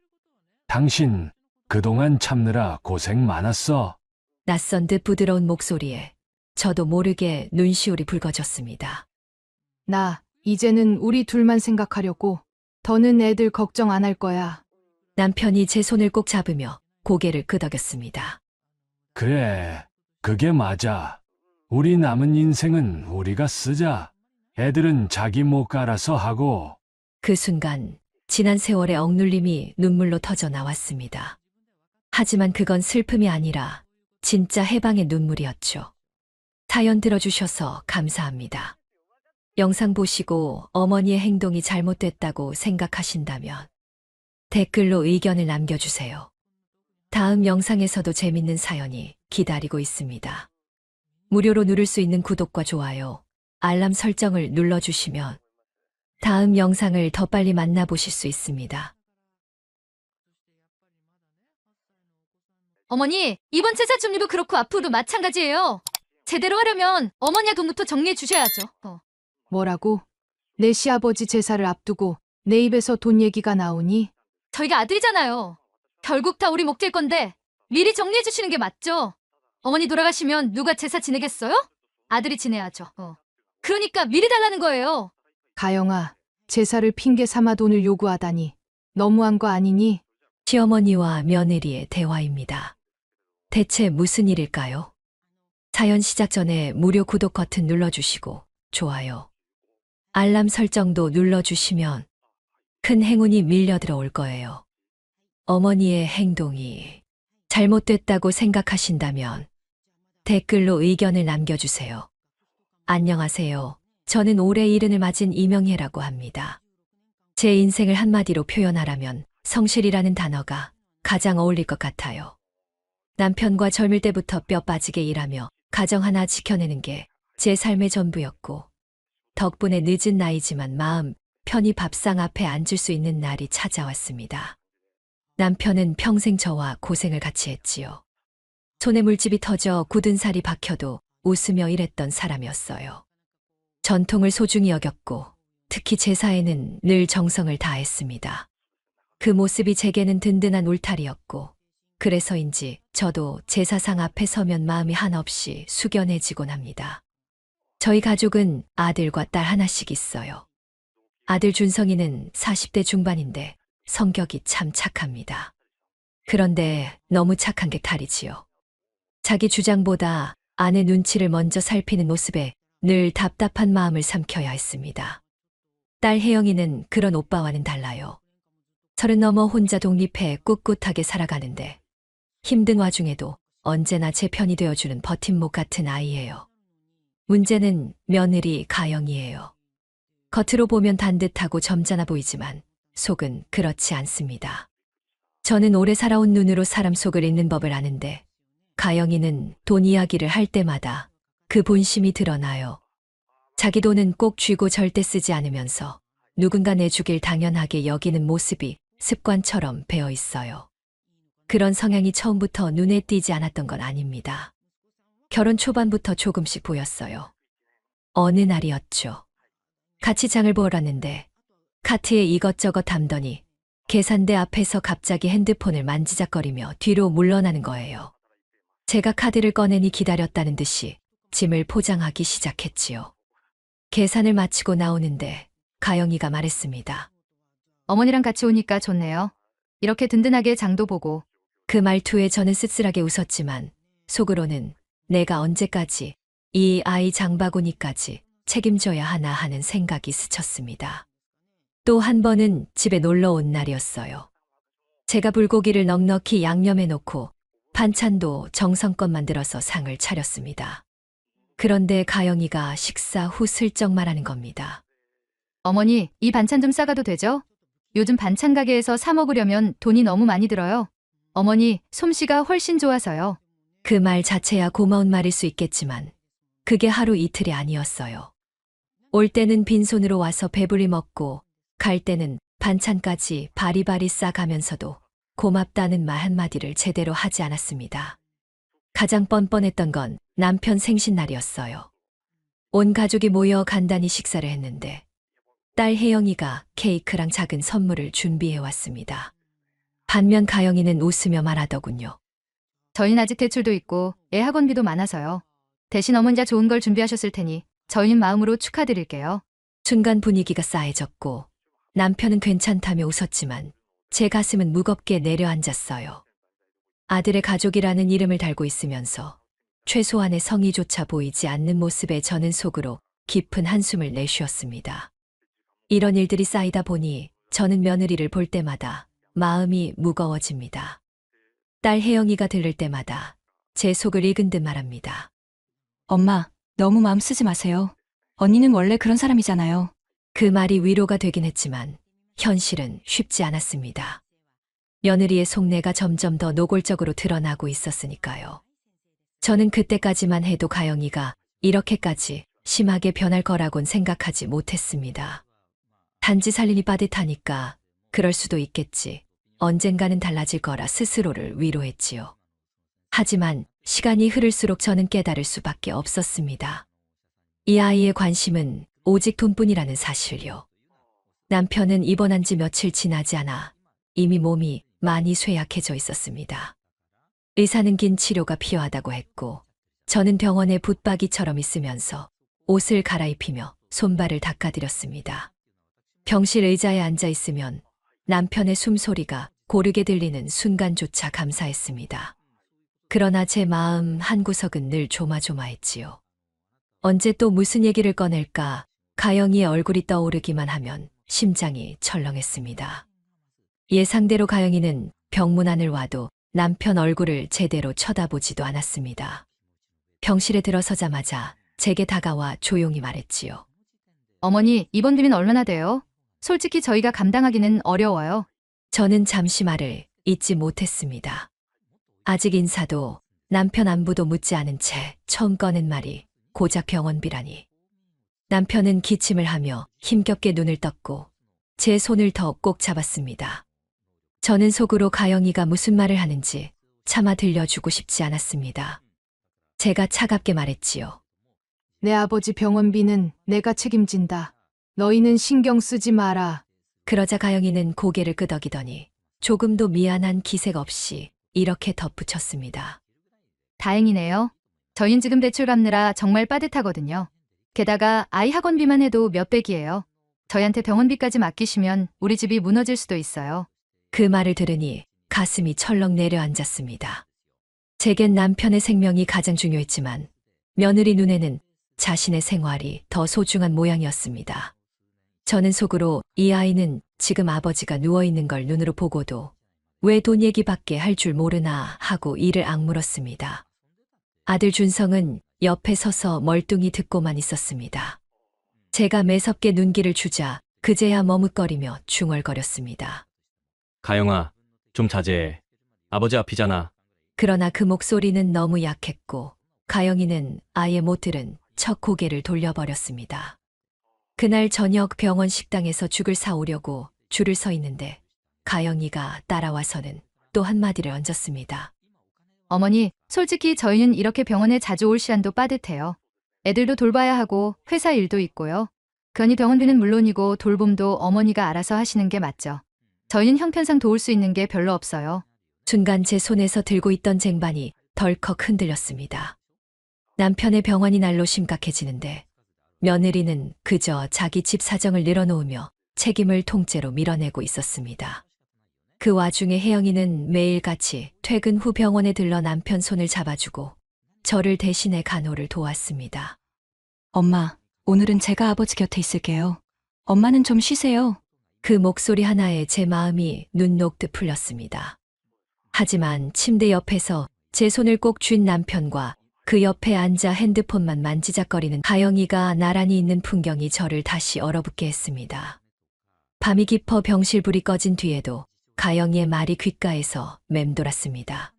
당신 그동안 참느라 고생 많았어. 낯선 듯 부드러운 목소리에 저도 모르게 눈시울이 붉어졌습니다. 나 이제는 우리 둘만 생각하려고. 더는 애들 걱정 안 할 거야. 남편이 제 손을 꼭 잡으며 고개를 끄덕였습니다. 그래, 그게 맞아. 우리 남은 인생은 우리가 쓰자. 애들은 자기 목 알아서 하고. 그 순간 지난 세월의 억눌림이 눈물로 터져 나왔습니다. 하지만 그건 슬픔이 아니라 진짜 해방의 눈물이었죠. 사연 들어주셔서 감사합니다. 영상 보시고 어머니의 행동이 잘못됐다고 생각하신다면 댓글로 의견을 남겨주세요. 다음 영상에서도 재밌는 사연이 기다리고 있습니다. 무료로 누를 수 있는 구독과 좋아요, 알람 설정을 눌러주시면 다음 영상을 더 빨리 만나보실 수 있습니다. 어머니, 이번 제사 준비도 그렇고 앞으로도 마찬가지예요. 제대로 하려면 어머니의 돈부터 정리해 주셔야죠. 뭐라고? 내 시아버지 제사를 앞두고 내 입에서 돈 얘기가 나오니? 저희가 아들이잖아요. 결국 다 우리 목 될 건데 미리 정리해 주시는 게 맞죠? 어머니 돌아가시면 누가 제사 지내겠어요? 아들이 지내야죠. 그러니까 미리 달라는 거예요. 가영아, 제사를 핑계 삼아 돈을 요구하다니 너무한 거 아니니? 시어머니와 며느리의 대화입니다. 대체 무슨 일일까요? 사연 시작 전에 무료 구독 버튼 눌러주시고 좋아요, 알람 설정도 눌러주시면 큰 행운이 밀려들어 올 거예요. 어머니의 행동이 잘못됐다고 생각하신다면 댓글로 의견을 남겨주세요. 안녕하세요. 저는 올해 70을 맞은 이명혜라고 합니다. 제 인생을 한마디로 표현하라면 성실이라는 단어가 가장 어울릴 것 같아요. 남편과 젊을 때부터 뼈 빠지게 일하며 가정 하나 지켜내는 게 제 삶의 전부였고, 덕분에 늦은 나이지만 마음 편히 밥상 앞에 앉을 수 있는 날이 찾아왔습니다. 남편은 평생 저와 고생을 같이 했지요. 손에 물집이 터져 굳은 살이 박혀도 웃으며 일했던 사람이었어요. 전통을 소중히 여겼고 특히 제사에는 늘 정성을 다했습니다. 그 모습이 제게는 든든한 울타리였고, 그래서인지 저도 제사상 앞에 서면 마음이 한없이 숙연해지곤 합니다. 저희 가족은 아들과 딸 하나씩 있어요. 아들 준성이는 40대 중반인데 성격이 참 착합니다. 그런데 너무 착한 게 탈이지요. 자기 주장보다 아내 눈치를 먼저 살피는 모습에 늘 답답한 마음을 삼켜야 했습니다. 딸 혜영이는 그런 오빠와는 달라요. 30 넘어 혼자 독립해 꿋꿋하게 살아가는데 힘든 와중에도 언제나 제 편이 되어주는 버팀목 같은 아이예요. 문제는 며느리 가영이에요. 겉으로 보면 단듯하고 점잖아 보이지만 속은 그렇지 않습니다. 저는 오래 살아온 눈으로 사람 속을 읽는 법을 아는데 가영이는 돈 이야기를 할 때마다 그 본심이 드러나요. 자기 돈은 꼭 쥐고 절대 쓰지 않으면서 누군가 내주길 당연하게 여기는 모습이 습관처럼 배어 있어요. 그런 성향이 처음부터 눈에 띄지 않았던 건 아닙니다. 결혼 초반부터 조금씩 보였어요. 어느 날이었죠. 같이 장을 보러 갔는데 카트에 이것저것 담더니 계산대 앞에서 갑자기 핸드폰을 만지작거리며 뒤로 물러나는 거예요. 제가 카드를 꺼내니 기다렸다는 듯이 짐을 포장하기 시작했지요. 계산을 마치고 나오는데 가영이가 말했습니다. 어머니랑 같이 오니까 좋네요. 이렇게 든든하게 장도 보고. 그 말투에 저는 씁쓸하게 웃었지만 속으로는 내가 언제까지 이 아이 장바구니까지 책임져야 하나 하는 생각이 스쳤습니다. 또 한 번은 집에 놀러 온 날이었어요. 제가 불고기를 넉넉히 양념해 놓고 반찬도 정성껏 만들어서 상을 차렸습니다. 그런데 가영이가 식사 후 슬쩍 말하는 겁니다. 어머니, 이 반찬 좀 싸가도 되죠? 요즘 반찬 가게에서 사 먹으려면 돈이 너무 많이 들어요. 어머니, 솜씨가 훨씬 좋아서요. 그 말 자체야 고마운 말일 수 있겠지만 그게 하루 이틀이 아니었어요. 올 때는 빈손으로 와서 배불리 먹고 갈 때는 반찬까지 바리바리 싸가면서도 고맙다는 말 한마디를 제대로 하지 않았습니다. 가장 뻔뻔했던 건 남편 생신날이었어요. 온 가족이 모여 간단히 식사를 했는데 딸 혜영이가 케이크랑 작은 선물을 준비해 왔습니다. 반면 가영이는 웃으며 말하더군요. 저희는 아직 대출도 있고 애 학원비도 많아서요. 대신 어머니가 좋은 걸 준비하셨을 테니 저희는 마음으로 축하드릴게요. 순간 분위기가 싸해졌고 남편은 괜찮다며 웃었지만 제 가슴은 무겁게 내려앉았어요. 아들의 가족이라는 이름을 달고 있으면서 최소한의 성의조차 보이지 않는 모습에 저는 속으로 깊은 한숨을 내쉬었습니다. 이런 일들이 쌓이다 보니 저는 며느리를 볼 때마다 마음이 무거워집니다. 딸 혜영이가 들를 때마다 제 속을 읽은 듯 말합니다. 엄마, 너무 마음 쓰지 마세요. 언니는 원래 그런 사람이잖아요. 그 말이 위로가 되긴 했지만 현실은 쉽지 않았습니다. 며느리의 속내가 점점 더 노골적으로 드러나고 있었으니까요. 저는 그때까지만 해도 가영이가 이렇게까지 심하게 변할 거라곤 생각하지 못했습니다. 단지 살림이 빠듯하니까 그럴 수도 있겠지. 언젠가는 달라질 거라 스스로를 위로했지요. 하지만 시간이 흐를수록 저는 깨달을 수밖에 없었습니다. 이 아이의 관심은 오직 돈뿐이라는 사실요. 남편은 입원한 지 며칠 지나지 않아 이미 몸이 많이 쇠약해져 있었습니다. 의사는 긴 치료가 필요하다고 했고 저는 병원에 붙박이처럼 있으면서 옷을 갈아입히며 손발을 닦아드렸습니다. 병실 의자에 앉아 있으면 남편의 숨소리가 고르게 들리는 순간조차 감사했습니다. 그러나 제 마음 한구석은 늘 조마조마했지요. 언제 또 무슨 얘기를 꺼낼까 가영이의 얼굴이 떠오르기만 하면 심장이 철렁했습니다. 예상대로 가영이는 병문안을 와도 남편 얼굴을 제대로 쳐다보지도 않았습니다. 병실에 들어서자마자 제게 다가와 조용히 말했지요. 어머니, 입원 비는 얼마나 돼요? 솔직히 저희가 감당하기는 어려워요. 저는 잠시 말을 잇지 못했습니다. 아직 인사도 남편 안부도 묻지 않은 채 처음 꺼낸 말이 고작 병원비라니. 남편은 기침을 하며 힘겹게 눈을 떴고 제 손을 더 꼭 잡았습니다. 저는 속으로 가영이가 무슨 말을 하는지 차마 들려주고 싶지 않았습니다. 제가 차갑게 말했지요. 내 아버지 병원비는 내가 책임진다. 너희는 신경 쓰지 마라. 그러자 가영이는 고개를 끄덕이더니 조금도 미안한 기색 없이 이렇게 덧붙였습니다. 다행이네요. 저희는 지금 대출 갚느라 정말 빠듯하거든요. 게다가 아이 학원비만 해도 몇백이에요. 저희한테 병원비까지 맡기시면 우리 집이 무너질 수도 있어요. 그 말을 들으니 가슴이 철렁 내려앉았습니다. 제겐 남편의 생명이 가장 중요했지만 며느리 눈에는 자신의 생활이 더 소중한 모양이었습니다. 저는 속으로 이 아이는 지금 아버지가 누워있는 걸 눈으로 보고도 왜 돈 얘기밖에 할 줄 모르나 하고 이를 악물었습니다. 아들 준성은 옆에 서서 멀뚱히 듣고만 있었습니다. 제가 매섭게 눈길을 주자 그제야 머뭇거리며 중얼거렸습니다. 가영아, 좀 자제해. 아버지 앞이잖아. 그러나 그 목소리는 너무 약했고 가영이는 아예 못 들은 척 고개를 돌려버렸습니다. 그날 저녁 병원 식당에서 죽을 사오려고 줄을 서 있는데 가영이가 따라와서는 또 한마디를 얹었습니다. 어머니, 솔직히 저희는 이렇게 병원에 자주 올 시간도 빠듯해요. 애들도 돌봐야 하고 회사 일도 있고요. 그러니 병원비는 물론이고 돌봄도 어머니가 알아서 하시는 게 맞죠. 저희는 형편상 도울 수 있는 게 별로 없어요. 순간 제 손에서 들고 있던 쟁반이 덜컥 흔들렸습니다. 남편의 병원이 날로 심각해지는데 며느리는 그저 자기 집 사정을 늘어놓으며 책임을 통째로 밀어내고 있었습니다. 그 와중에 혜영이는 매일같이 퇴근 후 병원에 들러 남편 손을 잡아주고 저를 대신해 간호를 도왔습니다. 엄마, 오늘은 제가 아버지 곁에 있을게요. 엄마는 좀 쉬세요. 그 목소리 하나에 제 마음이 눈 녹듯 풀렸습니다. 하지만 침대 옆에서 제 손을 꼭 쥔 남편과 그 옆에 앉아 핸드폰만 만지작거리는 가영이가 나란히 있는 풍경이 저를 다시 얼어붙게 했습니다. 밤이 깊어 병실불이 꺼진 뒤에도 가영이의 말이 귓가에서 맴돌았습니다.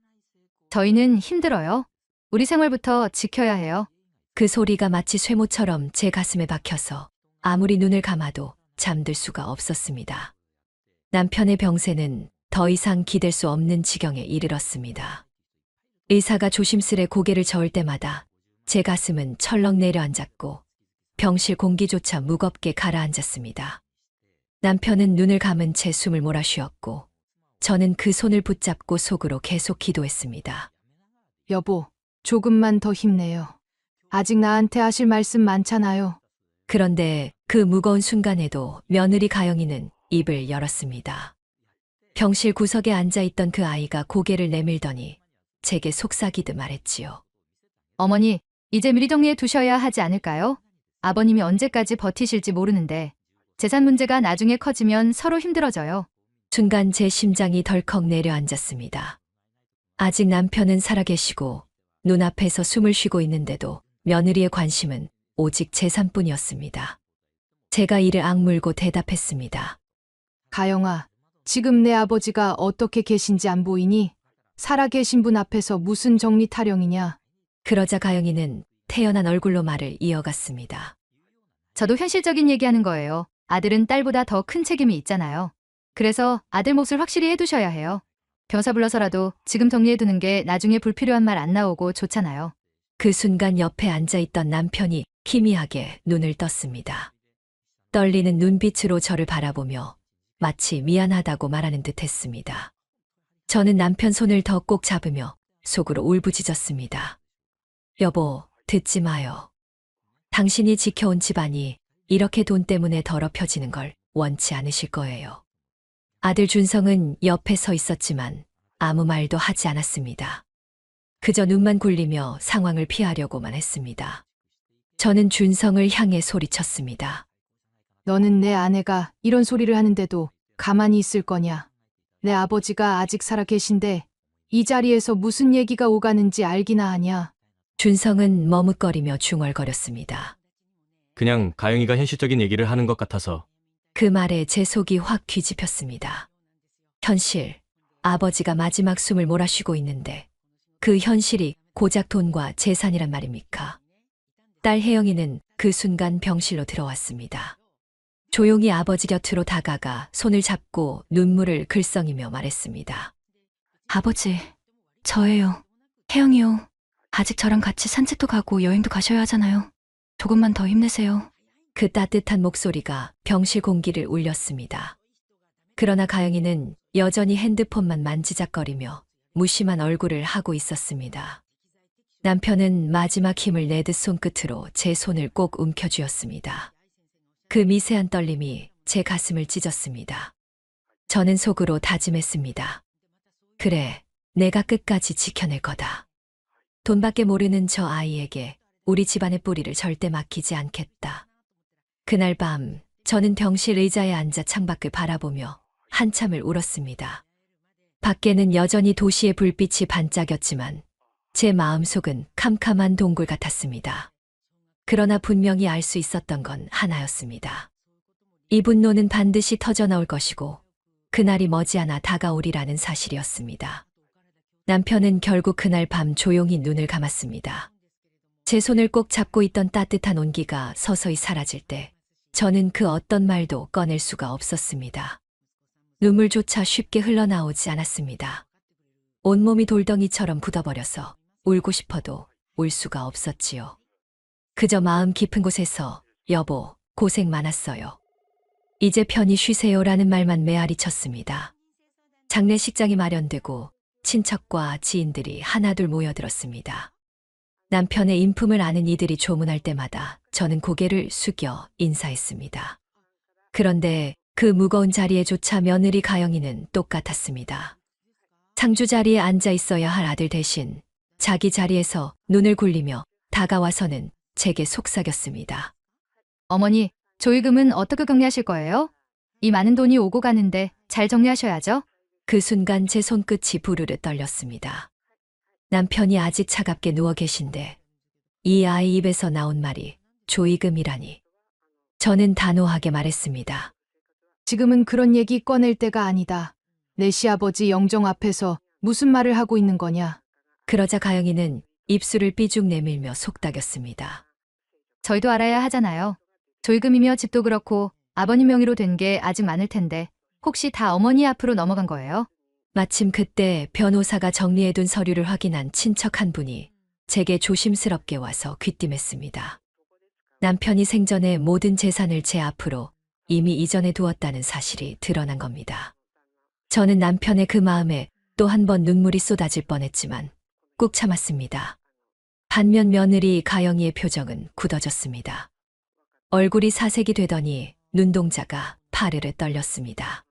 저희는 힘들어요. 우리 생활부터 지켜야 해요. 그 소리가 마치 쇠모처럼 제 가슴에 박혀서 아무리 눈을 감아도 잠들 수가 없었습니다. 남편의 병세는 더 이상 기댈 수 없는 지경에 이르렀습니다. 의사가 조심스레 고개를 저을 때마다 제 가슴은 철렁 내려앉았고 병실 공기조차 무겁게 가라앉았습니다. 남편은 눈을 감은 채 숨을 몰아쉬었고 저는 그 손을 붙잡고 속으로 계속 기도했습니다. 여보, 조금만 더 힘내요. 아직 나한테 하실 말씀 많잖아요. 그런데 그 무거운 순간에도 며느리 가영이는 입을 열었습니다. 병실 구석에 앉아있던 그 아이가 고개를 내밀더니 제게 속삭이듯 말했지요. 어머니, 이제 미리 정리해 두셔야 하지 않을까요? 아버님이 언제까지 버티실지 모르는데 재산 문제가 나중에 커지면 서로 힘들어져요. 순간 제 심장이 덜컥 내려앉았습니다. 아직 남편은 살아계시고 눈앞에서 숨을 쉬고 있는데도 며느리의 관심은 오직 재산뿐이었습니다. 제가 이를 악물고 대답했습니다. 가영아, 지금 내 아버지가 어떻게 계신지 안 보이니? 살아계신 분 앞에서 무슨 정리 타령이냐? 그러자 가영이는 태연한 얼굴로 말을 이어갔습니다. 저도 현실적인 얘기하는 거예요. 아들은 딸보다 더 큰 책임이 있잖아요. 그래서 아들 몫을 확실히 해두셔야 해요. 변호사 불러서라도 지금 정리해두는 게 나중에 불필요한 말 안 나오고 좋잖아요. 그 순간 옆에 앉아있던 남편이 희미하게 눈을 떴습니다. 떨리는 눈빛으로 저를 바라보며 마치 미안하다고 말하는 듯 했습니다. 저는 남편 손을 더 꼭 잡으며 속으로 울부짖었습니다. 여보, 듣지 마요. 당신이 지켜온 집안이 이렇게 돈 때문에 더럽혀지는 걸 원치 않으실 거예요. 아들 준성은 옆에 서 있었지만 아무 말도 하지 않았습니다. 그저 눈만 굴리며 상황을 피하려고만 했습니다. 저는 준성을 향해 소리쳤습니다. 너는 내 아내가 이런 소리를 하는데도 가만히 있을 거냐? 내 아버지가 아직 살아 계신데 이 자리에서 무슨 얘기가 오가는지 알기나 하냐? 준성은 머뭇거리며 중얼거렸습니다. 그냥 가영이가 현실적인 얘기를 하는 것 같아서. 그 말에 제 속이 확 뒤집혔습니다. 현실, 아버지가 마지막 숨을 몰아쉬고 있는데 그 현실이 고작 돈과 재산이란 말입니까? 딸 혜영이는 그 순간 병실로 들어왔습니다. 조용히 아버지 곁으로 다가가 손을 잡고 눈물을 글썽이며 말했습니다. 아버지, 저예요. 혜영이요. 아직 저랑 같이 산책도 가고 여행도 가셔야 하잖아요. 조금만 더 힘내세요. 그 따뜻한 목소리가 병실 공기를 울렸습니다. 그러나 가영이는 여전히 핸드폰만 만지작거리며 무심한 얼굴을 하고 있었습니다. 남편은 마지막 힘을 내듯 손끝으로 제 손을 꼭 움켜쥐었습니다. 그 미세한 떨림이 제 가슴을 찢었습니다. 저는 속으로 다짐했습니다. 그래, 내가 끝까지 지켜낼 거다. 돈밖에 모르는 저 아이에게 우리 집안의 뿌리를 절대 맡기지 않겠다. 그날 밤 저는 병실 의자에 앉아 창밖을 바라보며 한참을 울었습니다. 밖에는 여전히 도시의 불빛이 반짝였지만 제 마음속은 캄캄한 동굴 같았습니다. 그러나 분명히 알 수 있었던 건 하나였습니다. 이 분노는 반드시 터져나올 것이고 그날이 머지않아 다가오리라는 사실이었습니다. 남편은 결국 그날 밤 조용히 눈을 감았습니다. 제 손을 꼭 잡고 있던 따뜻한 온기가 서서히 사라질 때 저는 그 어떤 말도 꺼낼 수가 없었습니다. 눈물조차 쉽게 흘러나오지 않았습니다. 온몸이 돌덩이처럼 굳어버려서 울고 싶어도 울 수가 없었지요. 그저 마음 깊은 곳에서 여보, 고생 많았어요. 이제 편히 쉬세요라는 말만 메아리 쳤습니다. 장례식장이 마련되고 친척과 지인들이 하나둘 모여들었습니다. 남편의 인품을 아는 이들이 조문할 때마다 저는 고개를 숙여 인사했습니다. 그런데 그 무거운 자리에조차 며느리 가영이는 똑같았습니다. 상주 자리에 앉아 있어야 할 아들 대신 자기 자리에서 눈을 굴리며 다가와서는 제게 속삭였습니다. 어머니, 조의금은 어떻게 정리하실 거예요? 이 많은 돈이 오고 가는데 잘 정리하셔야죠. 그 순간 제 손끝이 부르르 떨렸습니다. 남편이 아직 차갑게 누워 계신데 이 아이 입에서 나온 말이 조의금이라니. 저는 단호하게 말했습니다. 지금은 그런 얘기 꺼낼 때가 아니다. 내 시아버지 영정 앞에서 무슨 말을 하고 있는 거냐? 그러자 가영이는 입술을 삐죽 내밀며 속닥였습니다. 저희도 알아야 하잖아요. 조의금이며 집도 그렇고 아버님 명의로 된 게 아직 많을 텐데 혹시 다 어머니 앞으로 넘어간 거예요? 마침 그때 변호사가 정리해둔 서류를 확인한 친척 한 분이 제게 조심스럽게 와서 귀띔했습니다. 남편이 생전에 모든 재산을 제 앞으로 이미 이전에 두었다는 사실이 드러난 겁니다. 저는 남편의 그 마음에 또 한 번 눈물이 쏟아질 뻔했지만 꾹 참았습니다. 반면 며느리 가영이의 표정은 굳어졌습니다. 얼굴이 사색이 되더니 눈동자가 파르르 떨렸습니다.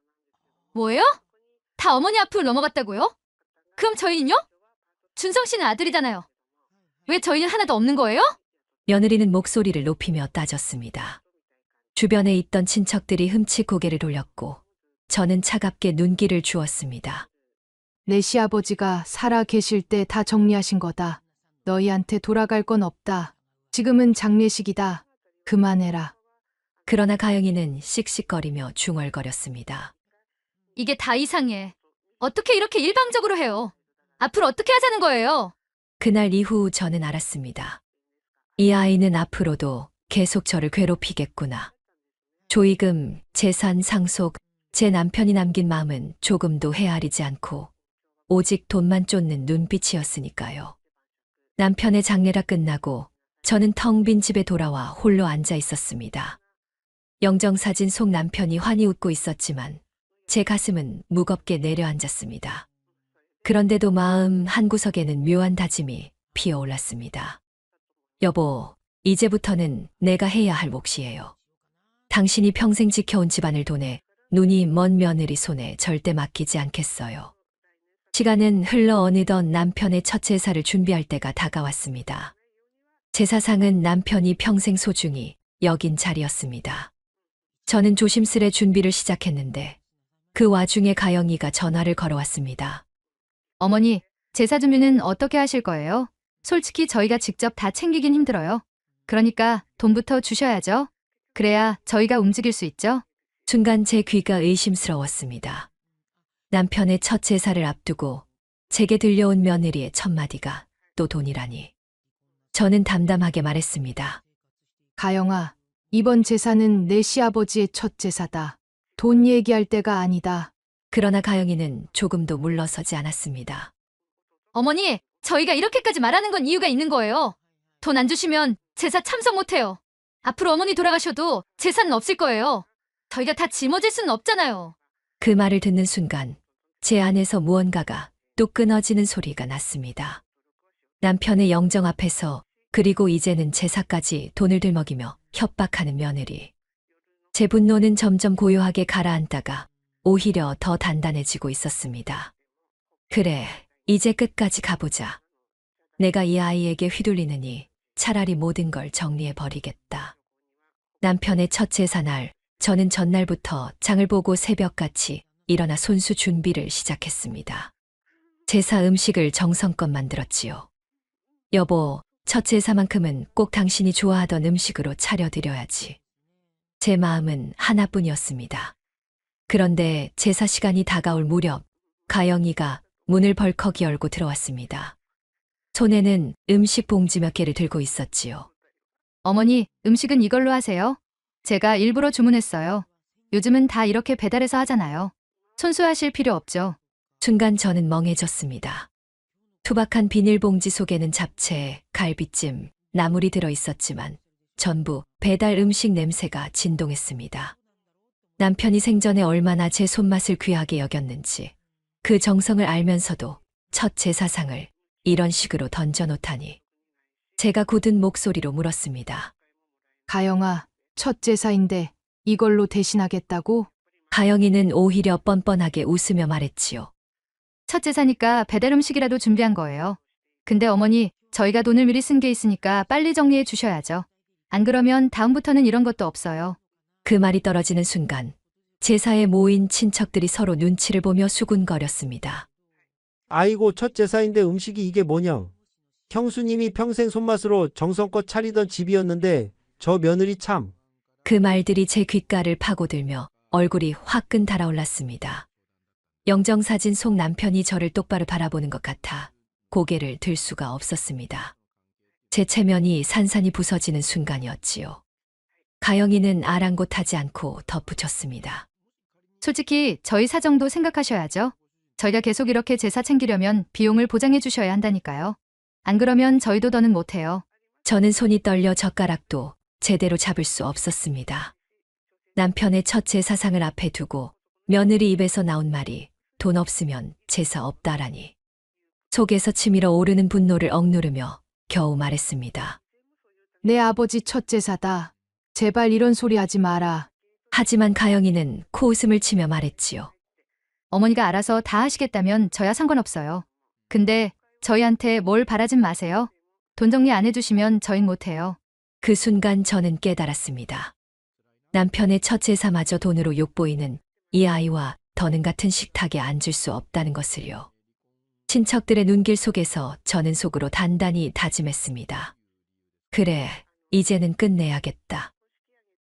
뭐예요? 다 어머니 앞으로 넘어갔다고요? 그럼 저희는요? 준성 씨는 아들이잖아요. 왜 저희는 하나도 없는 거예요? 며느리는 목소리를 높이며 따졌습니다. 주변에 있던 친척들이 흠칫 고개를 돌렸고 저는 차갑게 눈길을 주었습니다. 내 시아버지가 살아 계실 때 다 정리하신 거다. 너희한테 돌아갈 건 없다. 지금은 장례식이다. 그만해라. 그러나 가영이는 씩씩거리며 중얼거렸습니다. 이게 다 이상해. 어떻게 이렇게 일방적으로 해요? 앞으로 어떻게 하자는 거예요? 그날 이후 저는 알았습니다. 이 아이는 앞으로도 계속 저를 괴롭히겠구나. 조의금, 재산 상속, 제 남편이 남긴 마음은 조금도 헤아리지 않고 오직 돈만 쫓는 눈빛이었으니까요. 남편의 장례가 끝나고 저는 텅 빈 집에 돌아와 홀로 앉아 있었습니다. 영정사진 속 남편이 환히 웃고 있었지만 제 가슴은 무겁게 내려앉았습니다. 그런데도 마음 한구석에는 묘한 다짐이 피어올랐습니다. 여보, 이제부터는 내가 해야 할 몫이에요. 당신이 평생 지켜온 집안을 돈에 눈이 먼 며느리 손에 절대 맡기지 않겠어요. 시간은 흘러 어느덧 남편의 첫 제사를 준비할 때가 다가왔습니다. 제사상은 남편이 평생 소중히 여긴 자리였습니다. 저는 조심스레 준비를 시작했는데 그 와중에 가영이가 전화를 걸어왔습니다. 어머니, 제사 준비는 어떻게 하실 거예요? 솔직히 저희가 직접 다 챙기긴 힘들어요. 그러니까 돈부터 주셔야죠. 그래야 저희가 움직일 수 있죠. 순간 제 귀가 의심스러웠습니다. 남편의 첫 제사를 앞두고 제게 들려온 며느리의 첫마디가 또 돈이라니. 저는 담담하게 말했습니다. 가영아, 이번 제사는 내 시아버지의 첫 제사다. 돈 얘기할 때가 아니다. 그러나 가영이는 조금도 물러서지 않았습니다. 어머니, 저희가 이렇게까지 말하는 건 이유가 있는 거예요. 돈 안 주시면 제사 참석 못해요. 앞으로 어머니 돌아가셔도 재산은 없을 거예요. 저희가 다 짊어질 수는 없잖아요. 그 말을 듣는 순간 제 안에서 무언가가 뚝 끊어지는 소리가 났습니다. 남편의 영정 앞에서 그리고 이제는 제사까지 돈을 들먹이며 협박하는 며느리. 제 분노는 점점 고요하게 가라앉다가 오히려 더 단단해지고 있었습니다. 그래, 이제 끝까지 가보자. 내가 이 아이에게 휘둘리느니 차라리 모든 걸 정리해버리겠다. 남편의 첫 제사날, 저는 전날부터 장을 보고 새벽같이 일어나 손수 준비를 시작했습니다. 제사 음식을 정성껏 만들었지요. 여보, 첫 제사만큼은 꼭 당신이 좋아하던 음식으로 차려드려야지. 제 마음은 하나뿐이었습니다. 그런데 제사 시간이 다가올 무렵 가영이가 문을 벌컥 열고 들어왔습니다. 손에는 음식 봉지 몇 개를 들고 있었지요. 어머니, 음식은 이걸로 하세요. 제가 일부러 주문했어요. 요즘은 다 이렇게 배달해서 하잖아요. 손수하실 필요 없죠. 순간 저는 멍해졌습니다. 투박한 비닐봉지 속에는 잡채, 갈비찜, 나물이 들어있었지만 전부 배달 음식 냄새가 진동했습니다. 남편이 생전에 얼마나 제 손맛을 귀하게 여겼는지 그 정성을 알면서도 첫 제사상을 이런 식으로 던져놓다니. 제가 굳은 목소리로 물었습니다. 가영아, 첫 제사인데 이걸로 대신하겠다고? 가영이는 오히려 뻔뻔하게 웃으며 말했지요. 첫 제사니까 배달 음식이라도 준비한 거예요. 근데 어머니, 저희가 돈을 미리 쓴 게 있으니까 빨리 정리해 주셔야죠. 안 그러면 다음부터는 이런 것도 없어요. 그 말이 떨어지는 순간 제사에 모인 친척들이 서로 눈치를 보며 수군거렸습니다. 아이고 첫 제사인데 음식이 이게 뭐냐. 형수님이 평생 손맛으로 정성껏 차리던 집이었는데 저 며느리 참. 그 말들이 제 귓가를 파고들며 얼굴이 화끈 달아올랐습니다. 영정사진 속 남편이 저를 똑바로 바라보는 것 같아 고개를 들 수가 없었습니다. 제 체면이 산산이 부서지는 순간이었지요. 가영이는 아랑곳하지 않고 덧붙였습니다. 솔직히 저희 사정도 생각하셔야죠. 저희가 계속 이렇게 제사 챙기려면 비용을 보장해 주셔야 한다니까요. 안 그러면 저희도 더는 못해요. 저는 손이 떨려 젓가락도 제대로 잡을 수 없었습니다. 남편의 첫 제사상을 앞에 두고 며느리 입에서 나온 말이 돈 없으면 제사 없다라니. 속에서 치밀어 오르는 분노를 억누르며 겨우 말했습니다. 내 아버지 첫 제사다. 제발 이런 소리 하지 마라. 하지만 가영이는 코웃음을 치며 말했지요. 어머니가 알아서 다 하시겠다면 저야 상관없어요. 근데 저희한테 뭘 바라진 마세요. 돈 정리 안 해주시면 저희 못해요. 그 순간 저는 깨달았습니다. 남편의 첫 제사마저 돈으로 욕보이는 이 아이와 더는 같은 식탁에 앉을 수 없다는 것을요. 친척들의 눈길 속에서 저는 속으로 단단히 다짐했습니다. 그래, 이제는 끝내야겠다.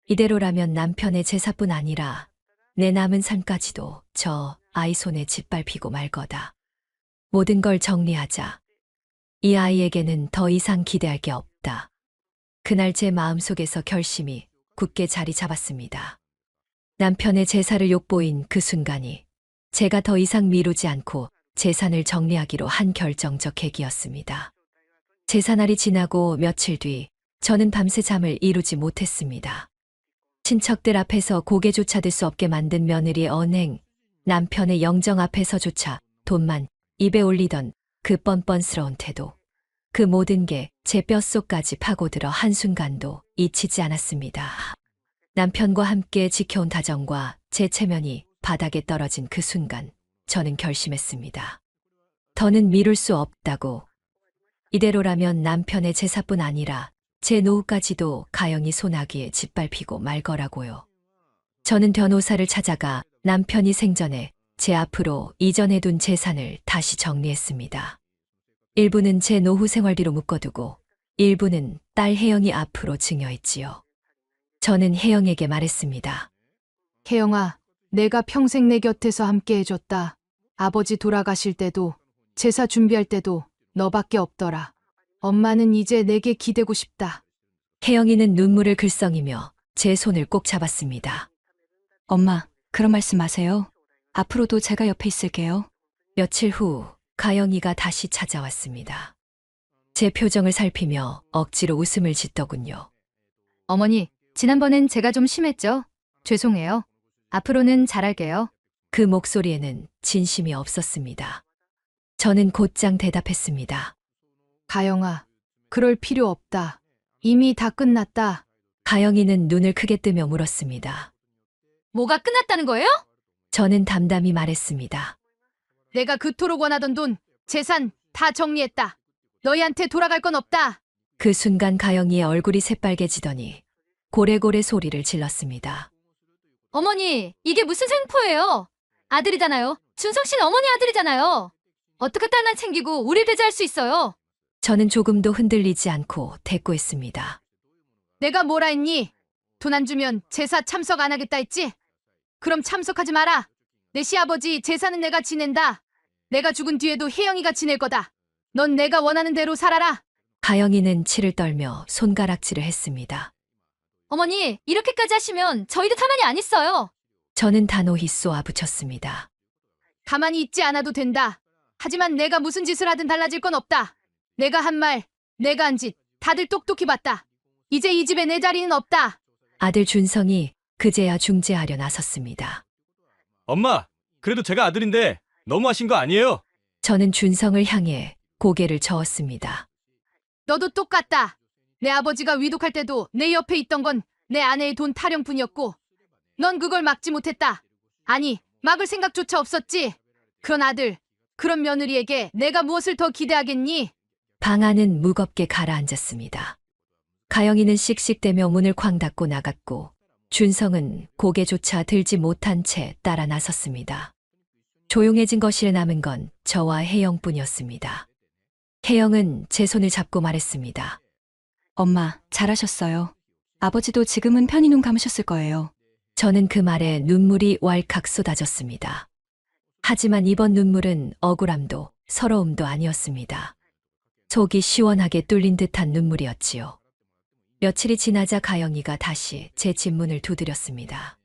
이대로라면 남편의 제사뿐 아니라 내 남은 삶까지도 저 아이 손에 짓밟히고 말 거다. 모든 걸 정리하자. 이 아이에게는 더 이상 기대할 게 없다. 그날 제 마음속에서 결심이 굳게 자리 잡았습니다. 남편의 제사를 욕보인 그 순간이 제가 더 이상 미루지 않고 재산을 정리하기로 한 결정적 계기였습니다. 제사날이 지나고 며칠 뒤 저는 밤새 잠을 이루지 못했습니다. 친척들 앞에서 고개조차 들 수 없게 만든 며느리의 언행, 남편의 영정 앞에서조차 돈만 입에 올리던 그 뻔뻔스러운 태도. 그 모든 게 제 뼛속까지 파고들어 한순간도 잊히지 않았습니다. 남편과 함께 지켜온 다정과 제 체면이 바닥에 떨어진 그 순간 저는 결심했습니다. 더는 미룰 수 없다고. 이대로라면 남편의 제사뿐 아니라 제 노후까지도 가영이 소나기에 짓밟히고 말 거라고요. 저는 변호사를 찾아가 남편이 생전에 제 앞으로 이전해둔 재산을 다시 정리했습니다. 일부는 제 노후 생활비로 묶어두고 일부는 딸 혜영이 앞으로 증여했지요. 저는 혜영에게 말했습니다. 혜영아, 내가 평생 내 곁에서 함께 해줬다. 아버지 돌아가실 때도 제사 준비할 때도 너밖에 없더라. 엄마는 이제 내게 기대고 싶다. 혜영이는 눈물을 글썽이며 제 손을 꼭 잡았습니다. 엄마, 그런 말씀 마세요. 앞으로도 제가 옆에 있을게요. 며칠 후 가영이가 다시 찾아왔습니다. 제 표정을 살피며 억지로 웃음을 짓더군요. 어머니, 지난번엔 제가 좀 심했죠? 죄송해요. 앞으로는 잘할게요. 그 목소리에는 진심이 없었습니다. 저는 곧장 대답했습니다. 가영아, 그럴 필요 없다. 이미 다 끝났다. 가영이는 눈을 크게 뜨며 물었습니다. 뭐가 끝났다는 거예요? 저는 담담히 말했습니다. 내가 그토록 원하던 돈, 재산 다 정리했다. 너희한테 돌아갈 건 없다. 그 순간 가영이의 얼굴이 새빨개지더니 고래고래 소리를 질렀습니다. 어머니, 이게 무슨 생포예요? 아들이잖아요. 준성 씨는 어머니 아들이잖아요. 어떻게 딸만 챙기고 우리 배제할 수 있어요? 저는 조금도 흔들리지 않고 대꾸했습니다. 내가 뭐라 했니? 돈 안 주면 제사 참석 안 하겠다 했지? 그럼 참석하지 마라. 내 시아버지 제사는 내가 지낸다. 내가 죽은 뒤에도 혜영이가 지낼 거다. 넌 내가 원하는 대로 살아라. 가영이는 치를 떨며 손가락질을 했습니다. 어머니, 이렇게까지 하시면 저희도 가만히 안 있어요. 저는 단호히 쏘아붙였습니다. 가만히 있지 않아도 된다. 하지만 내가 무슨 짓을 하든 달라질 건 없다. 내가 한 말, 내가 한 짓, 다들 똑똑히 봤다. 이제 이 집에 내 자리는 없다. 아들 준성이 그제야 중재하려 나섰습니다. 엄마, 그래도 제가 아들인데 너무하신 거 아니에요? 저는 준성을 향해 고개를 저었습니다. 너도 똑같다. 내 아버지가 위독할 때도 내 옆에 있던 건 내 아내의 돈 타령뿐이었고 넌 그걸 막지 못했다. 아니, 막을 생각조차 없었지. 그런 아들, 그런 며느리에게 내가 무엇을 더 기대하겠니? 방 안은 무겁게 가라앉았습니다. 가영이는 씩씩대며 문을 쾅 닫고 나갔고 준성은 고개조차 들지 못한 채 따라 나섰습니다. 조용해진 거실에 남은 건 저와 혜영뿐이었습니다. 혜영은 제 손을 잡고 말했습니다. 엄마, 잘하셨어요. 아버지도 지금은 편히 눈 감으셨을 거예요. 저는 그 말에 눈물이 왈칵 쏟아졌습니다. 하지만 이번 눈물은 억울함도 서러움도 아니었습니다. 속이 시원하게 뚫린 듯한 눈물이었지요. 며칠이 지나자 가영이가 다시 제 집문을 두드렸습니다.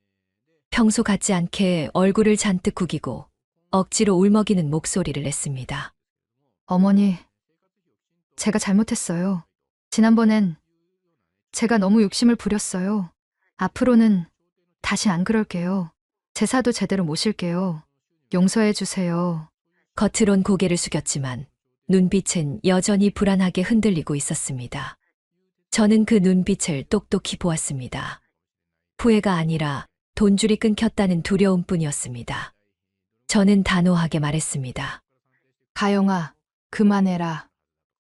평소 같지 않게 얼굴을 잔뜩 구기고 억지로 울먹이는 목소리를 냈습니다. 어머니, 제가 잘못했어요. 지난번엔 제가 너무 욕심을 부렸어요. 앞으로는 다신 안 그럴게요. 제사도 제대로 모실게요. 용서해 주세요. 겉으론 고개를 숙였지만 눈빛은 여전히 불안하게 흔들리고 있었습니다. 저는 그 눈빛을 똑똑히 보았습니다. 후회가 아니라 돈줄이 끊겼다는 두려움뿐이었습니다. 저는 단호하게 말했습니다. 가영아, 그만해라.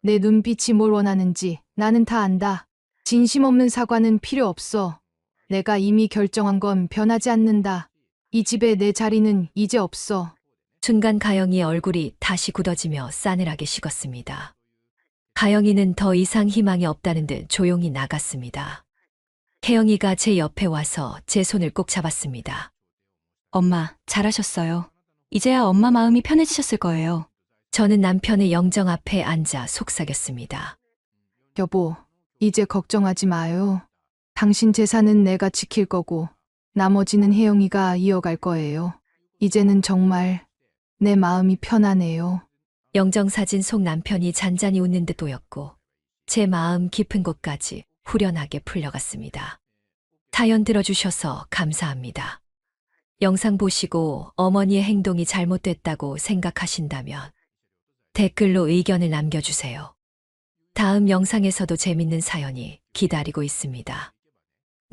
내 눈빛이 뭘 원하는지 나는 다 안다. 진심 없는 사과는 필요 없어. 내가 이미 결정한 건 변하지 않는다. 이 집에 내 자리는 이제 없어. 순간 가영이의 얼굴이 다시 굳어지며 싸늘하게 식었습니다. 가영이는 더 이상 희망이 없다는 듯 조용히 나갔습니다. 혜영이가 제 옆에 와서 제 손을 꼭 잡았습니다. 엄마, 잘하셨어요. 이제야 엄마 마음이 편해지셨을 거예요. 저는 남편의 영정 앞에 앉아 속삭였습니다. 여보, 이제 걱정하지 마요. 당신 재산은 내가 지킬 거고 나머지는 혜영이가 이어갈 거예요. 이제는 정말 내 마음이 편하네요. 영정사진 속 남편이 잔잔히 웃는 듯 보였고 제 마음 깊은 곳까지 후련하게 풀려갔습니다. 사연 들어주셔서 감사합니다. 영상 보시고 어머니의 행동이 잘못됐다고 생각하신다면 댓글로 의견을 남겨주세요. 다음 영상에서도 재밌는 사연이 기다리고 있습니다.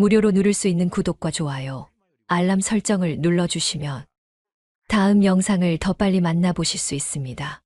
무료로 누를 수 있는 구독과 좋아요, 알람 설정을 눌러주시면 다음 영상을 더 빨리 만나보실 수 있습니다.